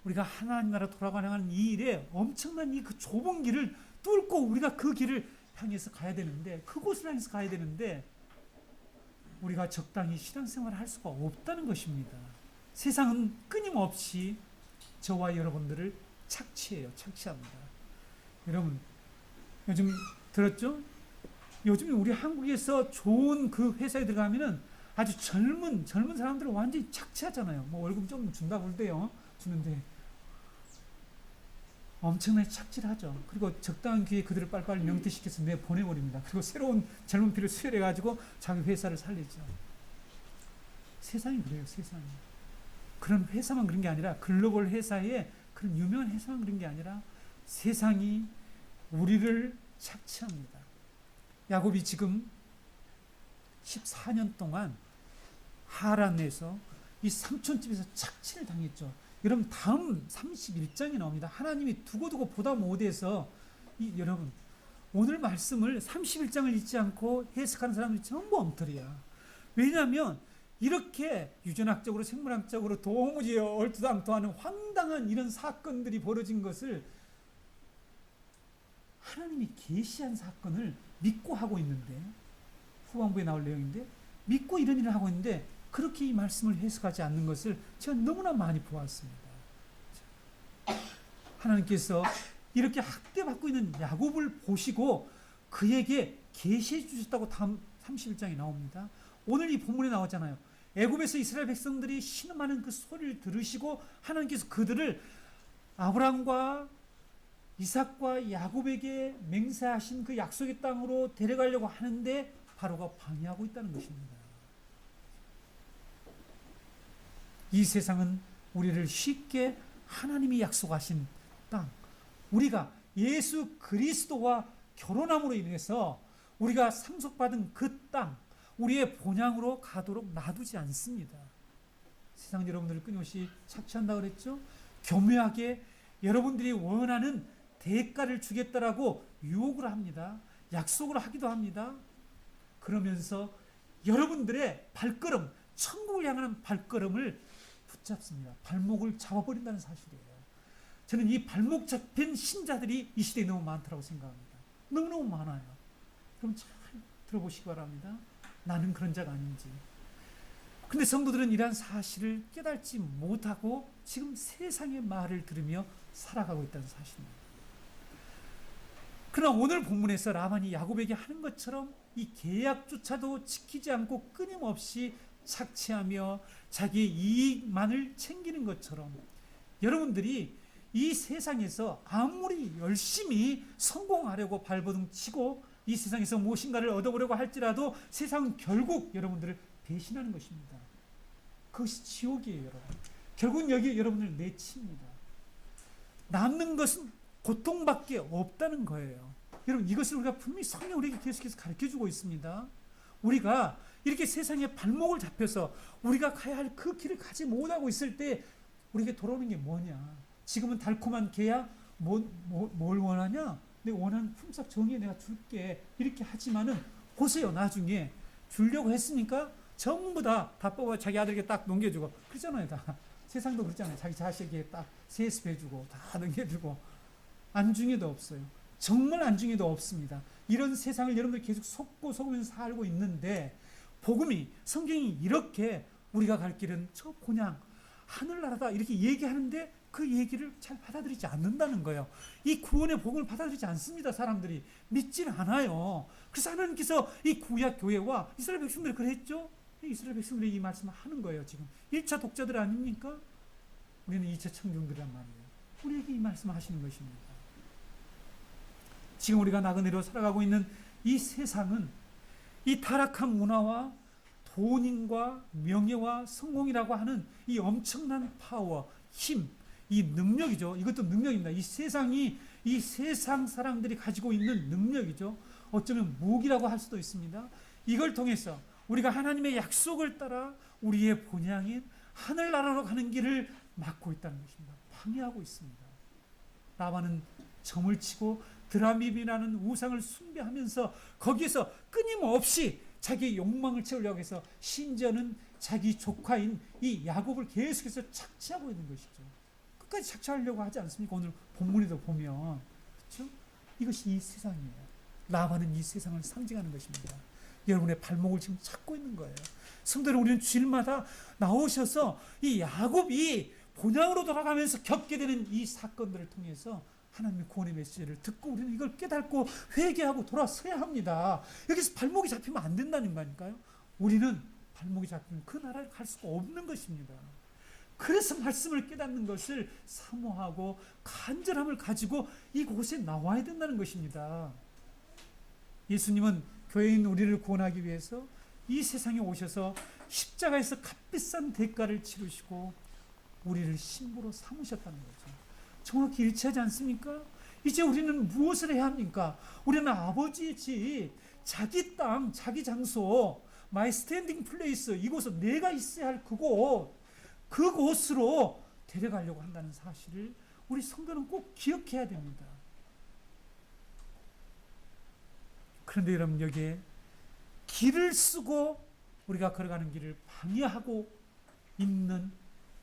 우리가 하나님 나라 돌아가는 이 일에 엄청난 이 그 좁은 길을 뚫고 우리가 그 길을 향해서 가야 되는데, 그곳을 향해서 가야 되는데 우리가 적당히 신앙생활을 할 수가 없다는 것입니다. 세상은 끊임없이 저와 여러분들을 착취합니다. 여러분, 요즘 들었죠? 요즘 우리 한국에서 좋은 그 회사에 들어가면은 아주 젊은 사람들을 완전히 착취하잖아요. 뭐 월급 좀 준다고 그러대요. 주는데 엄청나게 착취를 하죠. 그리고 적당한 기회에 그들을 빨리빨리 명퇴시켜서 보내버립니다. 그리고 새로운 젊은 피를 수혈해가지고 자기 회사를 살리죠. 세상이 그래요, 세상이. 그런 회사만 그런 게 아니라, 글로벌 회사에 그런 유명한 회사만 그런 게 아니라 세상이 우리를 착취합니다. 야곱이 지금 14년 동안 하란에서 이 삼촌집에서 착취를 당했죠. 여러분, 다음 31장에 나옵니다. 하나님이 두고두고 보다 못해서 여러분, 오늘 말씀을 31장을 잊지 않고 해석하는 사람들이 전부 엉터리야. 왜냐하면 이렇게 유전학적으로 생물학적으로 도무지 얼토당토하는 황당한 이런 사건들이 벌어진 것을 하나님이 계시한 사건을 믿고 하고 있는데, 후반부에 나올 내용인데 믿고 이런 일을 하고 있는데 그렇게 이 말씀을 해석하지 않는 것을 제가 너무나 많이 보았습니다. 하나님께서 이렇게 학대받고 있는 야곱을 보시고 그에게 계시해 주셨다고 다음 31장에 나옵니다. 오늘 이 본문에 나왔잖아요. 애굽에서 이스라엘 백성들이 신음하는 그 소리를 들으시고 하나님께서 그들을 아브라함과 이삭과 야곱에게 맹세하신 그 약속의 땅으로 데려가려고 하는데 바로가 방해하고 있다는 것입니다. 이 세상은 우리를 쉽게 하나님이 약속하신 땅, 우리가 예수 그리스도와 결혼함으로 인해서 우리가 상속받은 그 땅, 우리의 본향으로 가도록 놔두지 않습니다. 세상 여러분들을 끊임없이 착취한다고 그랬죠? 교묘하게 여러분들이 원하는 대가를 주겠다라고 유혹을 합니다. 약속을 하기도 합니다. 그러면서 여러분들의 발걸음, 천국을 향하는 발걸음을 붙잡습니다. 발목을 잡아버린다는 사실이에요. 저는 이 발목 잡힌 신자들이 이 시대에 너무 많다고 생각합니다. 너무너무 많아요. 그럼 잘 들어보시기 바랍니다. 나는 그런 자가 아닌지. 근데 성도들은 이러한 사실을 깨닫지 못하고 지금 세상의 말을 들으며 살아가고 있다는 사실입니다. 그러나 오늘 본문에서 라반이 야곱에게 하는 것처럼 이 계약조차도 지키지 않고 끊임없이 착취하며 자기의 이익만을 챙기는 것처럼 여러분들이 이 세상에서 아무리 열심히 성공하려고 발버둥 치고 이 세상에서 무엇인가를 얻어보려고 할지라도 세상은 결국 여러분들을 배신하는 것입니다. 그것이 지옥이에요, 여러분. 결국은 여기에 여러분을 내칩니다. 남는 것은 고통밖에 없다는 거예요. 여러분, 이것을 우리가 분명히 성경 우리에게 계속해서 가르쳐주고 있습니다. 우리가 이렇게 세상에 발목을 잡혀서 우리가 가야 할 그 길을 가지 못하고 있을 때 우리에게 돌아오는 게 뭐냐? 지금은 달콤한 개야? 뭘 원하냐? 내 원하는 품삯 정의에 내가 줄게. 이렇게 하지만은 보세요. 나중에 주려고 했으니까 전부 다 뽑아 자기 아들에게 딱 넘겨주고 그러잖아요. 다 세상도 그렇잖아요. 자기 자식에게 딱 세습해주고 다 넘겨주고 안중에도 없어요. 정말 안중에도 없습니다. 이런 세상을 여러분들 계속 속으면서 살고 있는데 복음이 성경이 이렇게 우리가 갈 길은 저 본향 하늘나라다 이렇게 얘기하는데 그 얘기를 잘 받아들이지 않는다는 거예요. 이 구원의 복음을 받아들이지 않습니다. 사람들이 믿지는 않아요. 그래서 하나님께서 이 구약 교회와 이스라엘 백성들이 그랬죠. 이스라엘 백성들이 이 말씀을 하는 거예요. 지금 1차 독자들 아닙니까? 우리는 2차 청중들이란 말이에요. 우리에게 이 말씀을 하시는 것입니다. 지금 우리가 나그네로 살아가고 있는 이 세상은 이 타락한 문화와 돈인과 명예와 성공이라고 하는 이 엄청난 파워, 힘, 이 능력이죠. 이것도 능력입니다. 이 세상이 이 세상 사람들이 가지고 있는 능력이죠. 어쩌면 무기라고 할 수도 있습니다. 이걸 통해서 우리가 하나님의 약속을 따라 우리의 본향인 하늘나라로 가는 길을 막고 있다는 것입니다. 방해하고 있습니다. 라반은 점을 치고 드라밉이라는 우상을 숭배하면서 거기에서 끊임없이 자기의 욕망을 채우려고 해서 심지어는 자기 조카인 이 야곱을 계속해서 착취하고 있는 것이죠. 끝까지 착취하려고 하지 않습니까? 오늘 본문에도 보면 그렇죠? 이것이 이 세상이에요. 라반은 이 세상을 상징하는 것입니다. 여러분의 발목을 지금 잡고 있는 거예요. 성도는 우리는 주일마다 나오셔서 이 야곱이 본향으로 돌아가면서 겪게 되는 이 사건들을 통해서 하나님의 구원의 메시지를 듣고 우리는 이걸 깨닫고 회개하고 돌아서야 합니다. 여기서 발목이 잡히면 안 된다는 거니까요. 우리는 발목이 잡히면 그 나라를 갈 수가 없는 것입니다. 그래서 말씀을 깨닫는 것을 사모하고 간절함을 가지고 이곳에 나와야 된다는 것입니다. 예수님은 교회인 우리를 구원하기 위해서 이 세상에 오셔서 십자가에서 값비싼 대가를 치르시고 우리를 신부로 삼으셨다는 거죠. 정확히 일치하지 않습니까? 이제 우리는 무엇을 해야 합니까? 우리는 아버지의 집, 자기 땅, 자기 장소, my standing place, 이곳은 내가 있어야 할 그곳으로 데려가려고 한다는 사실을 우리 성도는 꼭 기억해야 됩니다. 그런데 여러분, 여기에 길을 쓰고 우리가 걸어가는 길을 방해하고 있는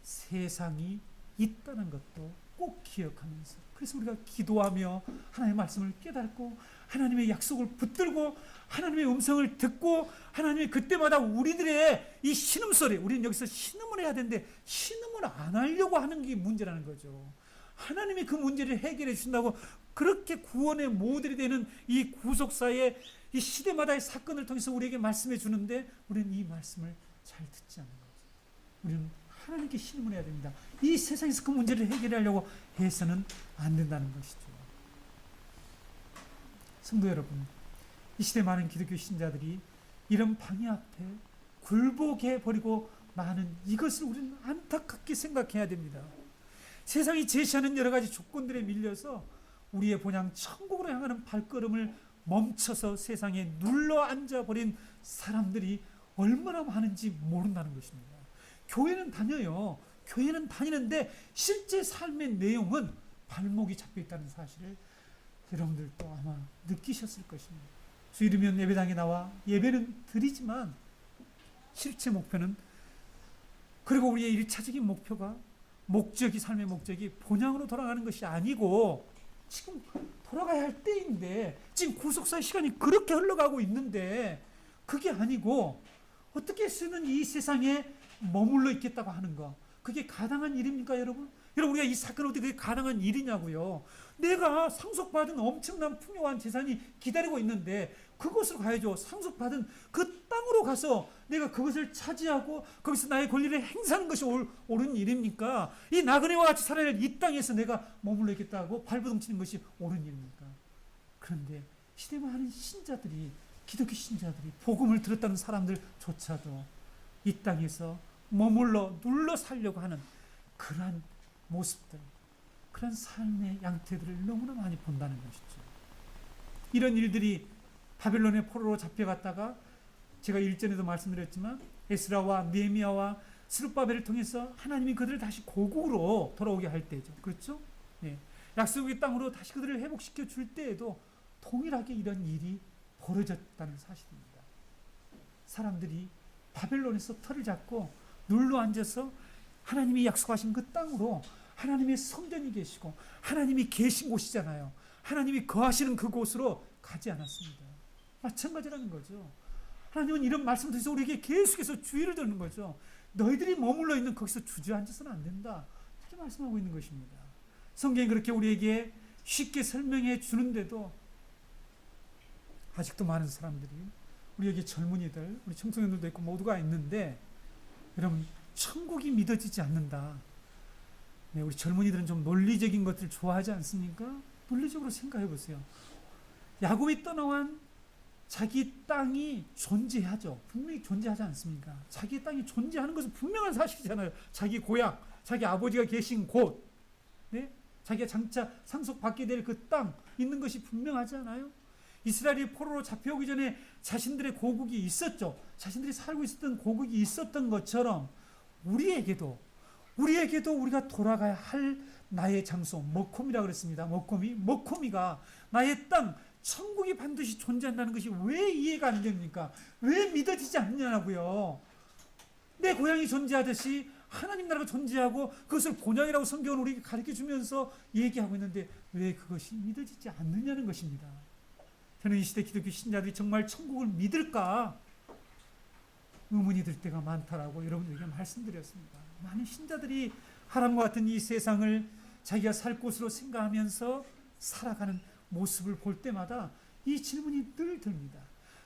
세상이 있다는 것도 꼭 기억하면서, 그래서 우리가 기도하며 하나님의 말씀을 깨닫고 하나님의 약속을 붙들고 하나님의 음성을 듣고 하나님의 그때마다 우리들의 이 신음소리, 우리는 여기서 신음을 해야 되는데 신음을 안 하려고 하는 게 문제라는 거죠. 하나님이 그 문제를 해결해 주신다고 그렇게 구원의 모델이 되는 이 구속사의 이 시대마다의 사건을 통해서 우리에게 말씀해 주는데 우리는 이 말씀을 잘 듣지 않는 거죠. 우리는 하나님께 신음을 해야 됩니다. 이 세상에서 그 문제를 해결하려고 해서는 안 된다는 것이죠. 성도 여러분, 이 시대 많은 기독교 신자들이 이런 방해 앞에 굴복해 버리고 많은 이것을 우리는 안타깝게 생각해야 됩니다. 세상이 제시하는 여러 가지 조건들에 밀려서 우리의 본향 천국으로 향하는 발걸음을 멈춰서 세상에 눌러 앉아버린 사람들이 얼마나 많은지 모른다는 것입니다. 교회는 다녀요. 교회는 다니는데 실제 삶의 내용은 발목이 잡혀 있다는 사실을 여러분들도 아마 느끼셨을 것입니다. 주일이면 예배당에 나와 예배는 드리지만 실제 목표는, 그리고 우리의 일차적인 목표가, 삶의 목적이 본향으로 돌아가는 것이 아니고 지금 돌아가야 할 때인데, 지금 구속사의 시간이 그렇게 흘러가고 있는데 그게 아니고 어떻게 쓰는 이 세상에 머물러 있겠다고 하는 거, 그게 가능한 일입니까, 여러분? 여러분, 우리가 이 사건을 어떻게 그게 가능한 일이냐고요. 내가 상속받은 엄청난 풍요한 재산이 기다리고 있는데 그곳으로 가야죠. 상속받은 그 땅으로 가서 내가 그것을 차지하고 거기서 나의 권리를 행사하는 것이 옳은 일입니까? 이 나그네와 같이 살아야 할 이 땅에서 내가 머물러 있겠다고 발버둥치는 것이 옳은 일입니까? 그런데 시대 많은 신자들이, 기독교 신자들이, 복음을 들었다는 사람들조차도 이 땅에서 머물러 눌러 살려고 하는 그러한 모습들, 그런 삶의 양태들을 너무나 많이 본다는 것이죠. 이런 일들이 바벨론의 포로로 잡혀갔다가, 제가 일전에도 말씀드렸지만 에스라와 느헤미야와 스룹바벨을 통해서 하나님이 그들을 다시 고국으로 돌아오게 할 때죠. 그렇죠? 네. 약속의 땅으로 다시 그들을 회복시켜 줄 때에도 동일하게 이런 일이 벌어졌다는 사실입니다. 사람들이 바벨론에서 털을 잡고 눌러 앉아서 하나님이 약속하신 그 땅으로, 하나님의 성전이 계시고 하나님이 계신 곳이잖아요. 하나님이 거하시는 그곳으로 가지 않았습니다. 마찬가지라는 거죠. 하나님은 이런 말씀을 통해서 우리에게 계속해서 주의를 드리는 거죠. 너희들이 머물러 있는 거기서 주저앉아서는 안 된다, 이렇게 말씀하고 있는 것입니다. 성경이 그렇게 우리에게 쉽게 설명해 주는데도 아직도 많은 사람들이, 우리에게 젊은이들, 우리 청소년들도 있고 모두가 있는데, 여러분, 천국이 믿어지지 않는다. 네, 우리 젊은이들은 좀 논리적인 것들을 좋아하지 않습니까? 논리적으로 생각해 보세요. 야곱이 떠나온 자기 땅이 존재하죠. 분명히 존재하지 않습니까? 자기 땅이 존재하는 것은 분명한 사실이잖아요. 자기 고향, 자기 아버지가 계신 곳, 네? 자기가 장차 상속받게 될 그 땅 있는 것이 분명하지 않아요? 이스라엘이 포로로 잡혀오기 전에 자신들의 고국이 있었죠. 자신들이 살고 있었던 고국이 있었던 것처럼 우리에게도 우리가 돌아가야 할 나의 장소, 머코미라고 그랬습니다. 머코미가 나의 땅, 천국이 반드시 존재한다는 것이 왜 이해가 안 됩니까? 왜 믿어지지 않냐고요. 내 고향이 존재하듯이 하나님 나라가 존재하고 그것을 본향이라고 성경은 우리에게 가르쳐주면서 얘기하고 있는데 왜 그것이 믿어지지 않느냐는 것입니다. 저는 이 시대 기독교 신자들이 정말 천국을 믿을까 의문이 들 때가 많다라고 여러분들에게 말씀드렸습니다. 많은 신자들이 하람과 같은 이 세상을 자기가 살 곳으로 생각하면서 살아가는 모습을 볼 때마다 이 질문이 늘 듭니다.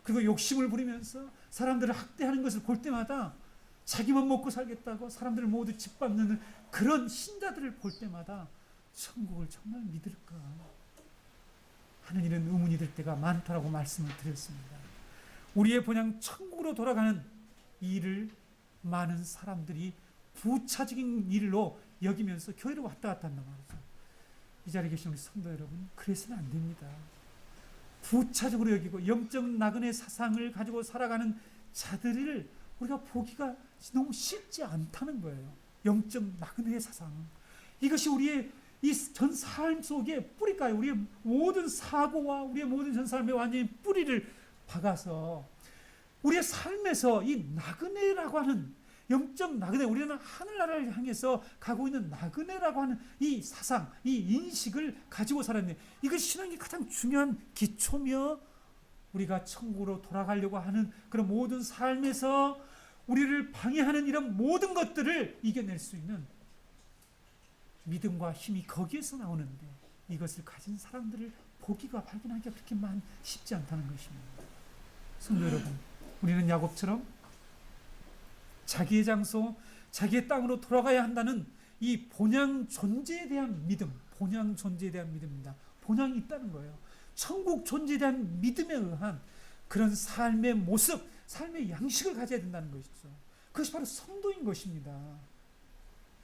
그리고 욕심을 부리면서 사람들을 학대하는 것을 볼 때마다 자기만 먹고 살겠다고 사람들을 모두 짓밟는 그런 신자들을 볼 때마다 천국을 정말 믿을까 하는 이런 의문이 들 때가 많다라고 말씀을 드렸습니다. 우리의 본향 천국으로 돌아가는 이 일을 많은 사람들이 부차적인 일로 여기면서 교회로 왔다 갔다 한단 말이죠. 이 자리에 계신 우리 성도 여러분, 그래서는 안 됩니다. 부차적으로 여기고 영적 나그네 사상을 가지고 살아가는 자들을 우리가 보기가 너무 쉽지 않다는 거예요. 영적 나그네의 사상, 이것이 우리의 이 전 삶 속에 뿌리가요. 우리의 모든 사고와 우리의 모든 전 삶에 완전히 뿌리를 박아서 우리의 삶에서 이 나그네라고 하는 영적 나그네, 우리는 하늘나라를 향해서 가고 있는 나그네라고 하는 이 사상, 이 인식을 가지고 살았는데, 이것이 신앙의 가장 중요한 기초며 우리가 천국으로 돌아가려고 하는 그런 모든 삶에서 우리를 방해하는 이런 모든 것들을 이겨낼 수 있는 믿음과 힘이 거기에서 나오는데, 이것을 가진 사람들을 보기가, 발견하기가 그렇게 쉽지 않다는 것입니다. 성도 여러분, 우리는 야곱처럼 자기의 장소, 자기의 땅으로 돌아가야 한다는 이 본향 존재에 대한 믿음, 본향 존재에 대한 믿음입니다. 본향이 있다는 거예요. 천국 존재에 대한 믿음에 의한 그런 삶의 모습, 삶의 양식을 가져야 된다는 것이죠. 그것이 바로 성도인 것입니다.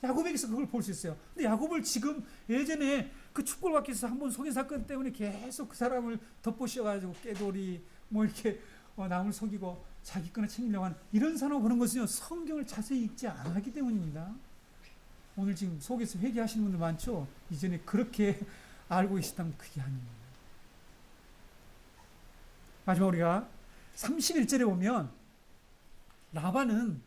야곱에게서 그걸 볼 수 있어요. 근데 야곱을 지금 예전에 그 축복을 받기 위해서 한 번 속인 사건 때문에 계속 그 사람을 덧보셔가지고 깨돌이 뭐 이렇게 남을 속이고 자기 거나 챙기려고 하는 이런 사람을 보는 것은요, 성경을 자세히 읽지 않았기 때문입니다. 오늘 지금 속에서 회개하시는 분들 많죠? 이전에 그렇게 알고 계시다면 그게 아닙니다. 마지막 우리가 31절에 보면 라반은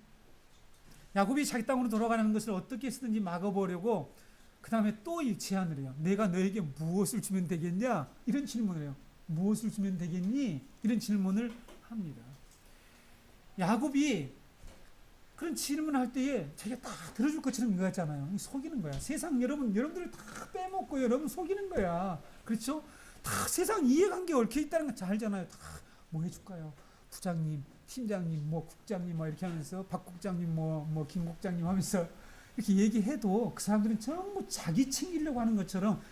야곱이 자기 땅으로 돌아가는 것을 어떻게 쓰든지 막아보려고 그 다음에 또 이 제안을 해요. 내가 너에게 무엇을 주면 되겠냐? 이런 질문을 해요. 무엇을 주면 되겠니? 이런 질문을 합니다. 야곱이 그런 질문을 할 때에 자기가 다 들어줄 것처럼 이거였잖아요. 속이는 거야. 세상 여러분들을 다 빼먹고 여러분 속이는 거야. 그렇죠? 다 세상 이해관계 얽혀 있다는 거 잘 알잖아요. 다 뭐 해줄까요? 부장님, 팀장님, 뭐 국장님 뭐 이렇게 하면서 박 국장님 뭐 김 국장님 하면서 이렇게 얘기해도 그 사람들은 전부 자기 챙기려고 하는 것처럼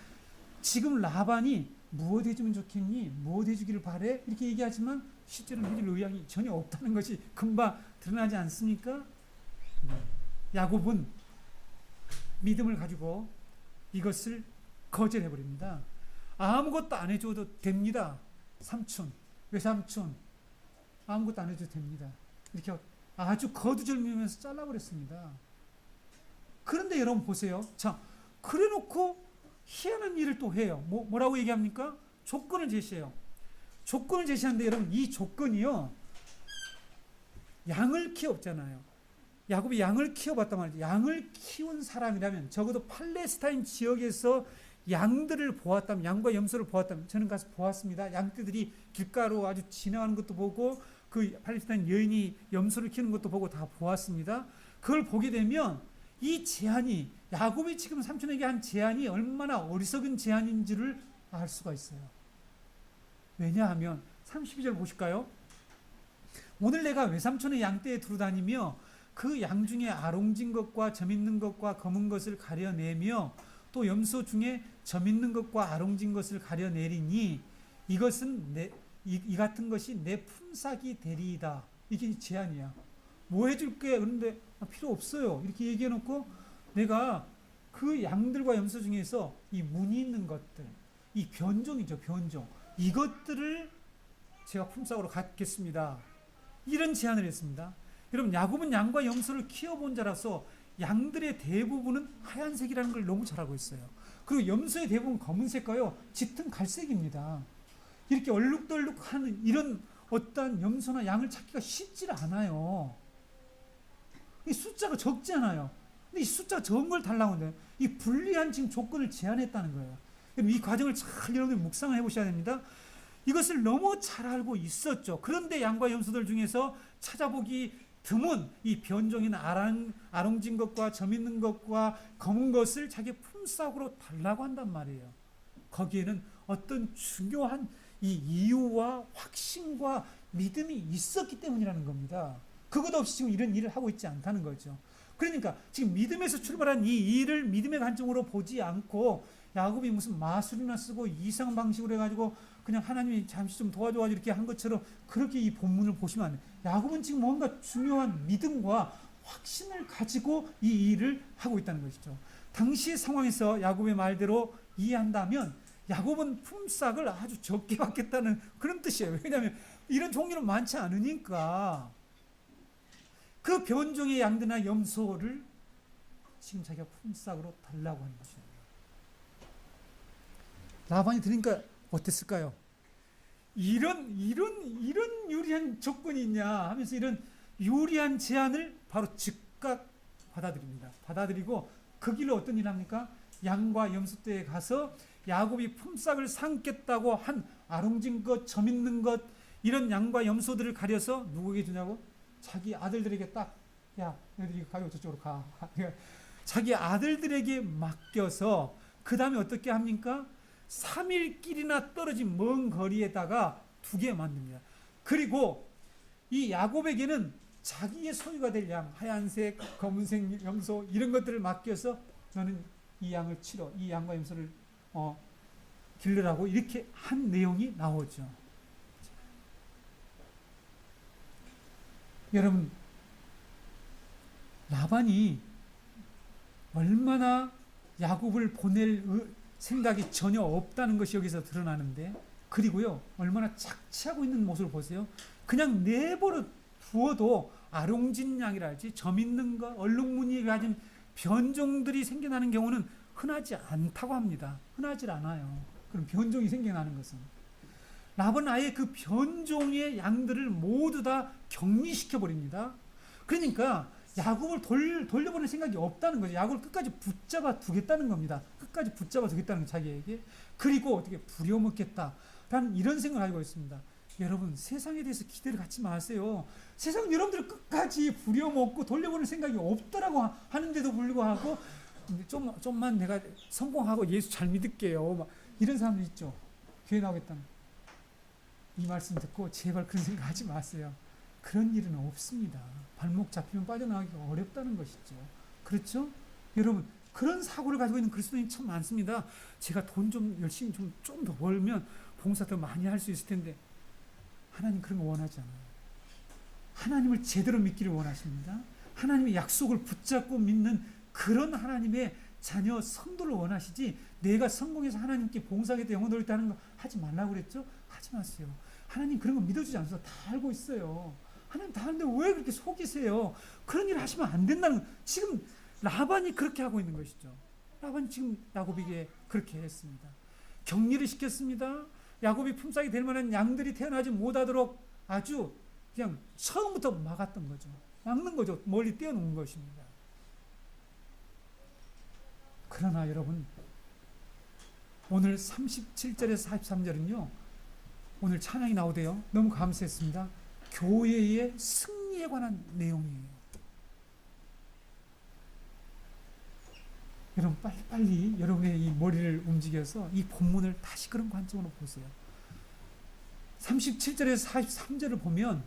지금 라반이 무엇 해주면 좋겠니? 무엇 해주기를 바래? 이렇게 얘기하지만 실제로는 해줄 의향이 전혀 없다는 것이 금방 드러나지 않습니까? 야곱은 믿음을 가지고 이것을 거절해버립니다. 아무것도 안 해줘도 됩니다. 삼촌, 외삼촌 아무것도 안 해줘도 됩니다. 이렇게 아주 거두절미하면서 잘라버렸습니다. 그런데 여러분 보세요. 자, 그래놓고 희한한 일을 또 해요. 뭐라고 얘기합니까? 조건을 제시해요. 조건을 제시하는데 여러분 이 조건이요, 양을 키웠잖아요. 야곱이 양을 키워봤단 말이죠. 양을 키운 사람이라면 적어도 팔레스타인 지역에서 양들을 보았다면, 양과 염소를 보았다면, 저는 가서 보았습니다. 양떼들이 길가로 아주 지나가는 것도 보고 그 팔레스타인 여인이 염소를 키우는 것도 보고 다 보았습니다. 그걸 보게 되면 이 제안이, 야곱이 지금 삼촌에게 한 제안이 얼마나 어리석은 제안인지를 알 수가 있어요. 왜냐하면 32절 보실까요? 오늘 내가 외삼촌의 양떼에 두루 다니며 그 양 중에 아롱진 것과 점 있는 것과 검은 것을 가려내며 또 염소 중에 점 있는 것과 아롱진 것을 가려내리니 이것은 이 같은 것이 내 품삯이 되리이다. 이게 제안이야. 뭐 해줄게? 그런데 필요 없어요. 이렇게 얘기해놓고 내가 그 양들과 염소 중에서 이 무늬 있는 것들, 이 변종이죠, 변종. 이것들을 제가 품삯으로 갖겠습니다. 이런 제안을 했습니다. 여러분, 야곱은 양과 염소를 키워본 자라서 양들의 대부분은 하얀색이라는 걸 너무 잘 알고 있어요. 그리고 염소의 대부분 검은색과요, 짙은 갈색입니다. 이렇게 얼룩덜룩하는 이런 어떤 염소나 양을 찾기가 쉽지 않아요. 이 숫자가 적지 않아요. 근데 이 숫자가 적은 걸 달라고 하는데 이 불리한 지금 조건을 제안했다는 거예요. 이 과정을 잘 여러분들 묵상을 해보셔야 됩니다. 이것을 너무 잘 알고 있었죠. 그런데 양과 염소들 중에서 찾아보기 드문 이 변종인 아롱진 것과 점 있는 것과 검은 것을 자기 품삯으로 달라고 한단 말이에요. 거기에는 어떤 중요한 이 이유와 확신과 믿음이 있었기 때문이라는 겁니다. 그것 없이 지금 이런 일을 하고 있지 않다는 거죠. 그러니까 지금 믿음에서 출발한 이 일을 믿음의 관점으로 보지 않고 야곱이 무슨 마술이나 쓰고 이상 방식으로 해가지고 그냥 하나님이 잠시 좀 도와줘가지고 이렇게 한 것처럼 그렇게 이 본문을 보시면 안 돼요. 야곱은 지금 뭔가 중요한 믿음과 확신을 가지고 이 일을 하고 있다는 것이죠. 당시의 상황에서 야곱의 말대로 이해한다면 야곱은 품삯을 아주 적게 받겠다는 그런 뜻이에요. 왜냐하면 이런 종류는 많지 않으니까 그 변종의 양들이나 염소를 지금 자기가 품삯으로 달라고 하는 것이에요. 라반이 들으니까 어땠을까요? 이런 유리한 조건이 있냐 하면서 이런 유리한 제안을 바로 즉각 받아들입니다. 받아들이고 그 길로 어떤 일을 합니까? 양과 염소떼에 가서 야곱이 품삯을 삼겠다고 한 아롱진 것, 점 있는 것 이런 양과 염소들을 가려서 누구에게 주냐고? 자기 아들들에게 딱, 야 너희들이 가요 저쪽으로 가. 자기 아들들에게 맡겨서 그 다음에 어떻게 합니까? 3일길이나 떨어진 먼 거리에다가 2개 만듭니다. 그리고 이 야곱에게는 자기의 소유가 될 양, 하얀색, 검은색 염소 이런 것들을 맡겨서 너는 이 양을 치러, 이 양과 염소를 기르라고 이렇게 한 내용이 나오죠. 여러분, 라반이 얼마나 야곱을 보낼 생각이 전혀 없다는 것이 여기서 드러나는데, 그리고요, 얼마나 착취하고 있는 모습을 보세요. 그냥 내버려 두어도 아롱진양이랄지 점 있는 거, 얼룩무늬 가진 변종들이 생겨나는 경우는 흔하지 않다고 합니다. 흔하지 않아요. 그럼 변종이 생겨나는 것은. 라반은 아예 그 변종의 양들을 모두 다 격리시켜 버립니다. 그러니까 야곱을 돌려보낼 생각이 없다는 거죠. 야곱을 끝까지 붙잡아 두겠다는 겁니다. 끝까지 붙잡아 두겠다는 거예요, 자기에게. 그리고 어떻게 부려먹겠다라는 이런 생각을 가지고 있습니다. 여러분, 세상에 대해서 기대를 갖지 마세요. 세상은 여러분들을 끝까지 부려먹고 돌려보낼 생각이 없더라고 하는데도 불구하고 좀만 내가 성공하고 예수 잘 믿을게요, 막 이런 사람들 있죠. 교회 나오겠다는. 이 말씀 듣고 제발 그런 생각 하지 마세요. 그런 일은 없습니다. 발목 잡히면 빠져나가기가 어렵다는 것이죠. 그렇죠? 여러분, 그런 사고를 가지고 있는 그리스도인이 참 많습니다. 제가 돈 좀 열심히 좀 더 벌면 봉사 더 많이 할 수 있을 텐데, 하나님 그런 거 원하지 않아요. 하나님을 제대로 믿기를 원하십니다. 하나님의 약속을 붙잡고 믿는 그런 하나님의 자녀 성도를 원하시지, 내가 성공해서 하나님께 봉사하겠다, 영혼 돌리겠다 하는 거 하지 말라고 그랬죠? 하지 마세요. 하나님 그런 거 믿어주지 않아서 다 알고 있어요. 하나님 다 아는데 왜 그렇게 속이세요? 그런 일을 하시면 안 된다는, 지금 라반이 그렇게 하고 있는 것이죠. 라반이 지금 야곱에게 그렇게 했습니다. 격리를 시켰습니다. 야곱이 품삯이 될 만한 양들이 태어나지 못하도록 아주 그냥 처음부터 막았던 거죠. 막는 거죠. 멀리 떼어놓은 것입니다. 그러나 여러분, 오늘 37절에서 43절은요, 오늘 찬양이 나오대요. 너무 감사했습니다. 교회의 승리에 관한 내용이에요. 여러분, 빨리 여러분의 이 머리를 움직여서 이 본문을 다시 그런 관점으로 보세요. 37절에서 43절을 보면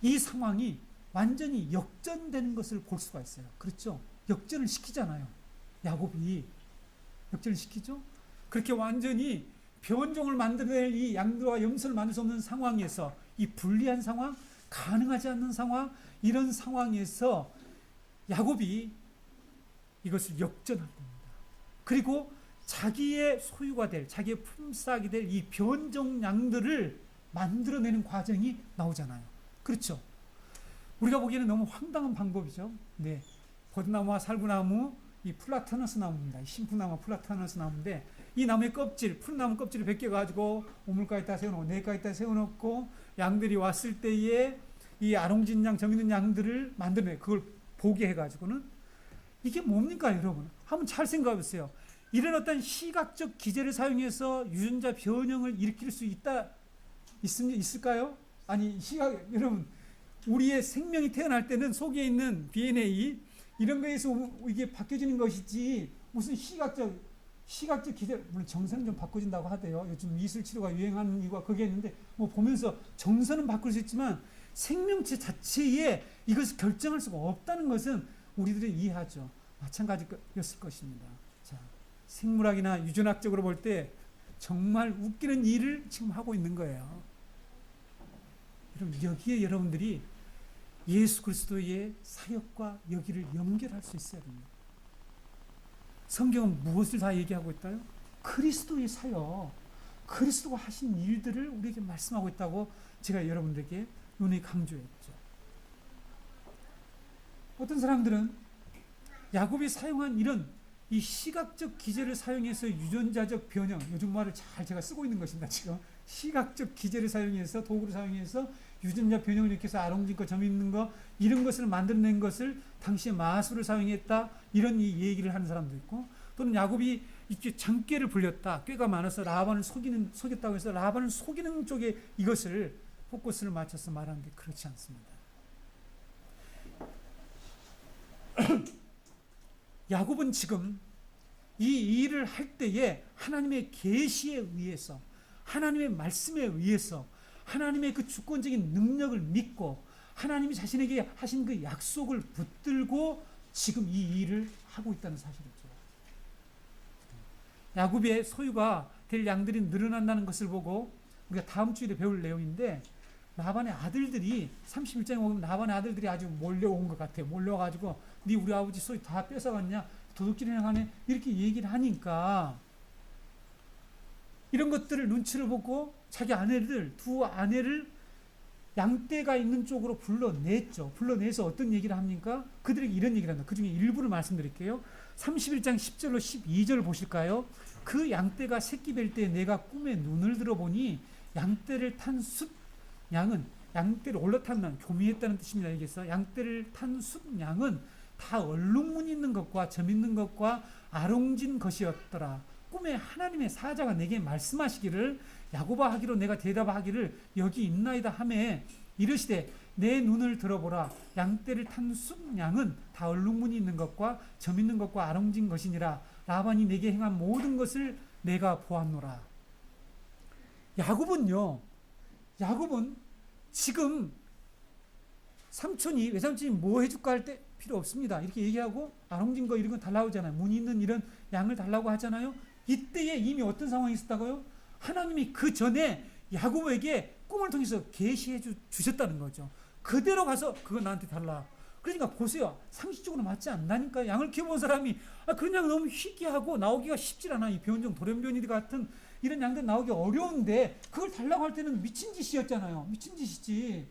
이 상황이 완전히 역전되는 것을 볼 수가 있어요. 그렇죠? 역전을 시키잖아요. 야곱이 역전을 시키죠. 그렇게 완전히 변종을 만들어낼 이 양들과 염소를 만들 수 없는 상황에서, 이 불리한 상황, 가능하지 않는 상황, 이런 상황에서 야곱이 이것을 역전할 겁니다. 그리고 자기의 소유가 될, 자기의 품삯이 될 이 변종 양들을 만들어내는 과정이 나오잖아요. 그렇죠? 우리가 보기에는 너무 황당한 방법이죠. 네, 버드나무와 살구나무, 이 플라타너스 나무입니다. 신풍나무 플라타너스 나무인데, 이 나무의 껍질, 푸른 나무 껍질을 벗겨가지고 우물가에다 세워놓고 네가에다 세워놓고 양들이 왔을 때에 이 아롱진 양, 점 있는 양들을 만들어내, 그걸 보게 해가지고는, 이게 뭡니까 여러분? 한번 잘 생각해 보세요. 이런 어떤 시각적 기제를 사용해서 유전자 변형을 일으킬 수 있을까요? 아니, 여러분, 우리의 생명이 태어날 때는 속에 있는 DNA 이런 거에서 이게 바뀌어지는 것이지, 무슨 시각적 기제, 물론 정서는 좀 바꿔진다고 하대요. 요즘 미술 치료가 유행하는 이유가 그게 있는데, 뭐 보면서 정서는 바꿀 수 있지만 생명체 자체에 이것을 결정할 수가 없다는 것은 우리들이 이해하죠. 마찬가지였을 것입니다. 자, 생물학이나 유전학적으로 볼 때 정말 웃기는 일을 지금 하고 있는 거예요. 여러분, 여기에 여러분들이 예수 그리스도의 사역과 여기를 연결할 수 있어야 됩니다. 성경은 무엇을 다 얘기하고 있다요? 그리스도의 사역, 그리스도가 하신 일들을 우리에게 말씀하고 있다고 제가 여러분들에게 눈에 강조했죠. 어떤 사람들은 야곱이 사용한 이런 이 시각적 기제를 사용해서 유전자적 변형, 요즘 말을 잘 제가 쓰고 있는 것입니다. 지금 시각적 기제를 사용해서, 도구를 사용해서 유전자 변형을 일으켜서 아롱진 거, 점 있는 거, 이런 것을 만들어낸 것을 당시에 마술을 사용했다, 이런 이 얘기를 하는 사람도 있고, 또는 야곱이 이렇게 장꾀를 불렸다, 꾀가 많아서 라반을 속였다고 해서 라반을 속이는 쪽에 이것을 포커스를 맞춰서 말하는데, 그렇지 않습니다. 야곱은 지금 이 일을 할 때에 하나님의 계시에 의해서, 하나님의 말씀에 의해서, 하나님의 그 주권적인 능력을 믿고 하나님이 자신에게 하신 그 약속을 붙들고 지금 이 일을 하고 있다는 사실이죠. 야곱의 소유가 될 양들이 늘어난다는 것을 보고 우리가 다음 주일에 배울 내용인데, 라반의 아들들이 31장에 보면 라반의 아들들이 아주 몰려온 것 같아요. 몰려와가지고 네 우리 아버지 소유 다 뺏어갔냐? 도둑질 행하네 이렇게 얘기를 하니까 이런 것들을 눈치를 보고 자기 아내를 두 아내를 양떼가 있는 쪽으로 불러냈죠. 불러내서 어떤 얘기를 합니까? 그들에게 이런 얘기를 합니다. 그 중에 일부를 말씀드릴게요. 31장 10절로 12절 보실까요? 그 양떼가 새끼 뵐 때 내가 꿈에 눈을 들어보니 양떼를 탄 숫 양은 양떼를 올라탄 교미했다는 뜻입니다. 여기서 양떼를 탄 숫 양은 다 얼룩무늬 있는 것과 점 있는 것과 아롱진 것이었더라. 꿈에 하나님의 사자가 내게 말씀하시기를 야곱아 하기로 내가 대답하기를 여기 있나이다 하매 이르시되 내 눈을 들어보라 양떼를 탄 숫양은 다 얼룩무늬 있는 것과 점 있는 것과 아롱진 것이니라 라반이 내게 행한 모든 것을 내가 보았노라. 야곱은 지금 삼촌이 외삼촌이 뭐 해줄까 할 때 필요 없습니다 이렇게 얘기하고 아롱진 거 이런 거 달라고 하잖아요. 무늬 있는 이런 양을 달라고 하잖아요. 이때에 이미 어떤 상황이 있었다고요? 하나님이 그 전에 야곱에게 꿈을 통해서 계시해 주셨다는 거죠. 그대로 가서 그거 나한테 달라. 그러니까 보세요. 상식적으로 맞지 않나니까. 양을 키워본 사람이 그런 양 너무 희귀하고 나오기가 쉽질 않아. 이 변종 돌연변이 같은 이런 양들 나오기 어려운데 그걸 달라고 할 때는 미친 짓이었잖아요. 미친 짓이지.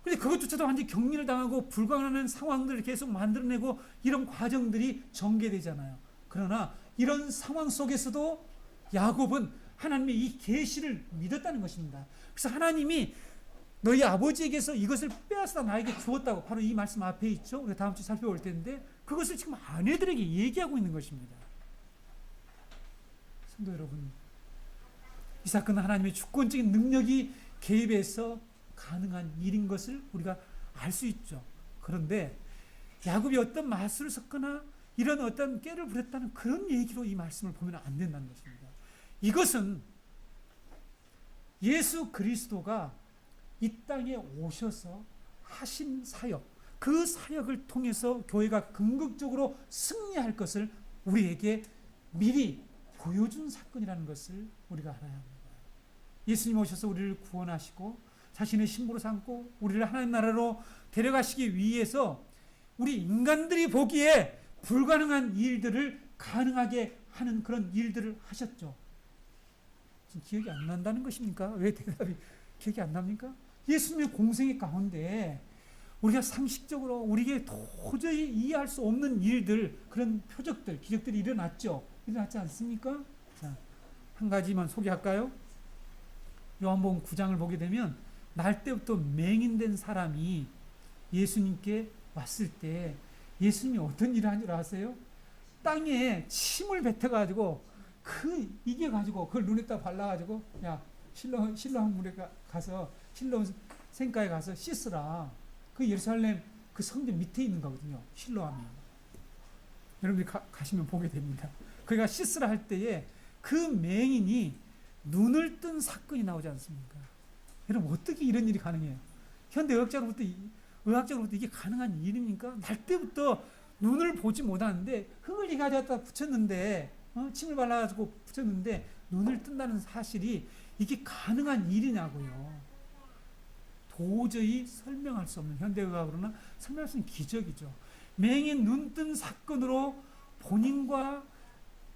근데 그것조차도 완전히 격리를 당하고 불가능한 상황들을 계속 만들어내고 이런 과정들이 전개되잖아요. 그러나 이런 상황 속에서도 야곱은 하나님의 이 계시를 믿었다는 것입니다. 그래서 하나님이 너희 아버지에게서 이것을 빼앗아 나에게 주었다고 바로 이 말씀 앞에 있죠. 우리가 다음 주에 살펴볼 텐데 그것을 지금 아내들에게 얘기하고 있는 것입니다. 성도 여러분, 이 사건은 하나님의 주권적인 능력이 개입해서 가능한 일인 것을 우리가 알 수 있죠. 그런데 야곱이 어떤 마술을 섞거나 이런 어떤 깨를 부렸다는 그런 얘기로 이 말씀을 보면 안 된다는 것입니다. 이것은 예수 그리스도가 이 땅에 오셔서 하신 사역, 그 사역을 통해서 교회가 궁극적으로 승리할 것을 우리에게 미리 보여준 사건이라는 것을 우리가 알아야 합니다. 예수님 오셔서 우리를 구원하시고 자신의 신부로 삼고 우리를 하나님 나라로 데려가시기 위해서 우리 인간들이 보기에 불가능한 일들을 가능하게 하는 그런 일들을 하셨죠. 지금 기억이 안 난다는 것입니까? 왜 대답이 기억이 안 납니까? 예수님의 공생의 가운데 우리가 상식적으로 우리에게 도저히 이해할 수 없는 일들, 그런 표적들, 기적들이 일어났죠. 일어났지 않습니까? 자, 한 가지만 소개할까요? 요한복음 9장을 보게 되면 날 때부터 맹인된 사람이 예수님께 왔을 때 예수님이 어떤 일을 한 줄 아세요? 땅에 침을 뱉어가지고 이겨가지고 그걸 눈에다 발라가지고 야 실로암 물에 가서 실로암 생가에 가서 씻으라. 그 예루살렘 그 성전 밑에 있는 거거든요. 실로암이. 여러분들이 가시면 보게 됩니다. 그가 씻으라 할 때에 그 맹인이 눈을 뜬 사건이 나오지 않습니까? 여러분 어떻게 이런 일이 가능해요? 현대 의학적으로부터 이게 가능한 일입니까? 날 때부터 눈을 보지 못하는데 흙을 가져다 붙였는데 침을 발라가지고 붙였는데 눈을 뜬다는 사실이 이게 가능한 일이냐고요. 도저히 설명할 수 없는, 현대의학으로는 설명할 수 있는 기적이죠. 맹인 눈 뜬 사건으로 본인과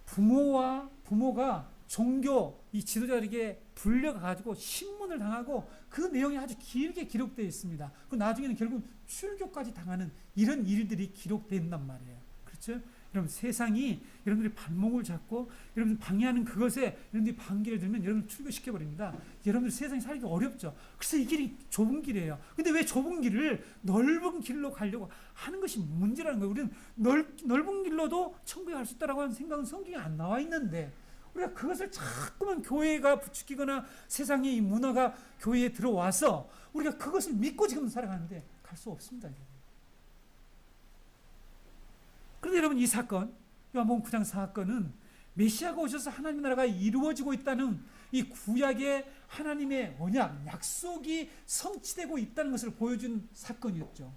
부모가 종교 이 지도자에게 불려가지고 신문을 당하고 그 내용이 아주 길게 기록되어 있습니다. 그 나중에는 결국 출교까지 당하는 이런 일들이 기록된단 말이에요. 그렇죠? 여러분 세상이 여러분들이 발목을 잡고 여러분들 방해하는 그것에 여러분들이 반기를 들면 여러분들 출교시켜버립니다. 여러분들 세상에 살기 어렵죠. 그래서 이 길이 좁은 길이에요. 근데 왜 좁은 길을 넓은 길로 가려고 하는 것이 문제라는 거예요. 우리는 넓은 길로도 천국에 갈 수 있다고 하는 생각은 성경에 안 나와 있는데 우리가 그것을 자꾸만 교회가 부추기거나 세상의 이 문화가 교회에 들어와서 우리가 그것을 믿고 지금 살아가는데 갈 수 없습니다. 그런데 여러분 이 사건, 요한복음 9장 사건은 메시아가 오셔서 하나님의 나라가 이루어지고 있다는 이 구약의 하나님의 언약, 약속이 성취되고 있다는 것을 보여준 사건이었죠.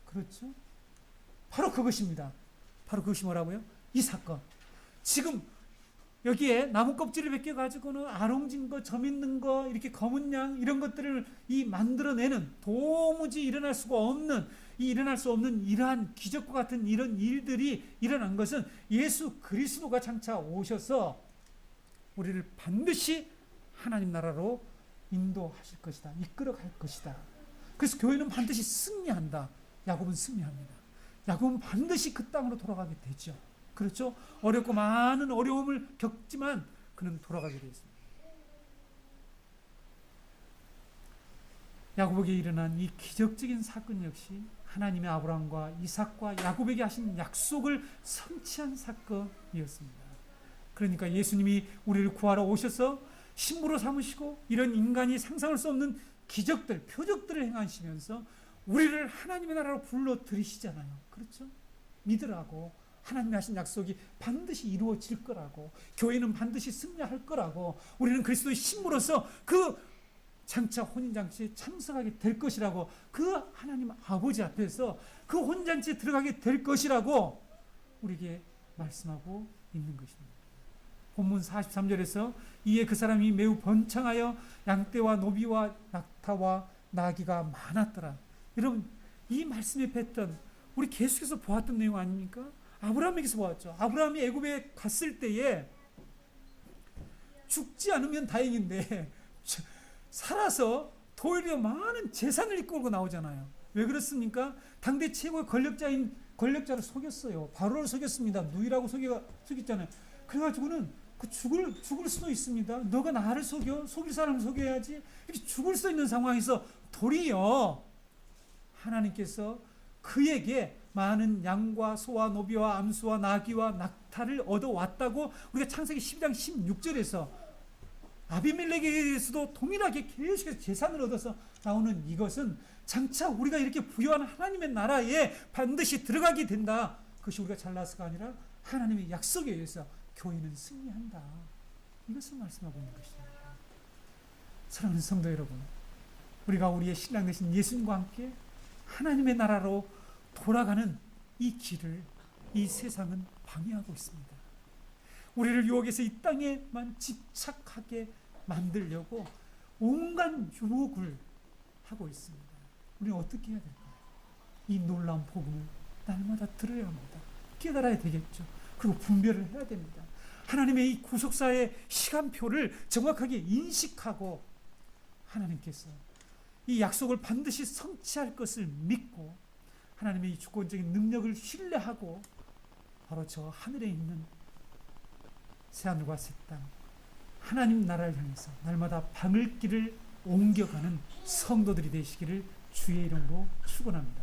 그렇죠? 바로 그것입니다. 바로 그것이 뭐라고요? 이 사건. 지금 여기에 나무 껍질을 벗겨가지고는 아롱진 거, 점 있는 거, 이렇게 검은 양 이런 것들을 만들어내는 도무지 일어날 수가 없는 이 일어날 수 없는 이러한 기적과 같은 이런 일들이 일어난 것은 예수 그리스도가 장차 오셔서 우리를 반드시 하나님 나라로 인도하실 것이다. 이끌어갈 것이다. 그래서 교회는 반드시 승리한다. 야곱은 승리합니다. 야곱은 반드시 그 땅으로 돌아가게 되죠. 그렇죠? 어렵고 많은 어려움을 겪지만 그는 돌아가게 되어 있습니다. 야곱에게 일어난 이 기적적인 사건 역시 하나님의 아브라함과 이삭과 야곱에게 하신 약속을 성취한 사건이었습니다. 그러니까 예수님이 우리를 구하러 오셔서 신부로 삼으시고 이런 인간이 상상할 수 없는 기적들, 표적들을 행하시면서 우리를 하나님의 나라로 불러들이시잖아요. 그렇죠? 믿으라고. 하나님이 하신 약속이 반드시 이루어질 거라고. 교회는 반드시 승리할 거라고. 우리는 그리스도의 신부로서 그 장차 혼인잔치에 참석하게 될 것이라고. 그 하나님 아버지 앞에서 그 혼인잔치에 들어가게 될 것이라고 우리에게 말씀하고 있는 것입니다. 본문 43절에서 이에 그 사람이 매우 번창하여 양떼와 노비와 낙타와 나귀가 많았더라. 여러분, 이 말씀의 패턴 우리 계속해서 보았던 내용 아닙니까? 아브라함에게서 보았죠. 아브라함이 애굽에 갔을 때에 죽지 않으면 다행인데 살아서 도리어 많은 재산을 이끌고 나오잖아요. 왜 그렇습니까? 당대 최고의 권력자를 속였어요. 바로를 속였습니다. 누이라고 속였잖아요. 그래가지고는 죽을 수도 있습니다. 너가 나를 속일 사람을 속여야지. 이렇게 죽을 수 있는 상황에서 도리어 하나님께서 그에게 많은 양과 소와 노비와 암소와 나귀와 낙타를 얻어왔다고 우리가 창세기 12장 16절에서 아비멜렉에게서도 동일하게 계속해서 재산을 얻어서 나오는 이것은 장차 우리가 이렇게 부여한 하나님의 나라에 반드시 들어가게 된다. 그것이 우리가 잘나서가 아니라 하나님의 약속에 의해서 교회는 승리한다. 이것을 말씀하고 있는 것입니다. 사랑하는 성도 여러분, 우리가 우리의 신랑 되신 예수님과 함께 하나님의 나라로 돌아가는 이 길을 이 세상은 방해하고 있습니다. 우리를 유혹해서 이 땅에만 집착하게 만들려고 온갖 유혹을 하고 있습니다. 우리는 어떻게 해야 될까요? 이 놀라운 복음을 날마다 들어야 합니다. 깨달아야 되겠죠. 그리고 분별을 해야 됩니다. 하나님의 이 구속사의 시간표를 정확하게 인식하고 하나님께서 이 약속을 반드시 성취할 것을 믿고 하나님의 이 주권적인 능력을 신뢰하고 바로 저 하늘에 있는 새하늘과 새 땅 하나님 나라를 향해서 날마다 방을 길을 옮겨가는 성도들이 되시기를 주의 이름으로 축원합니다.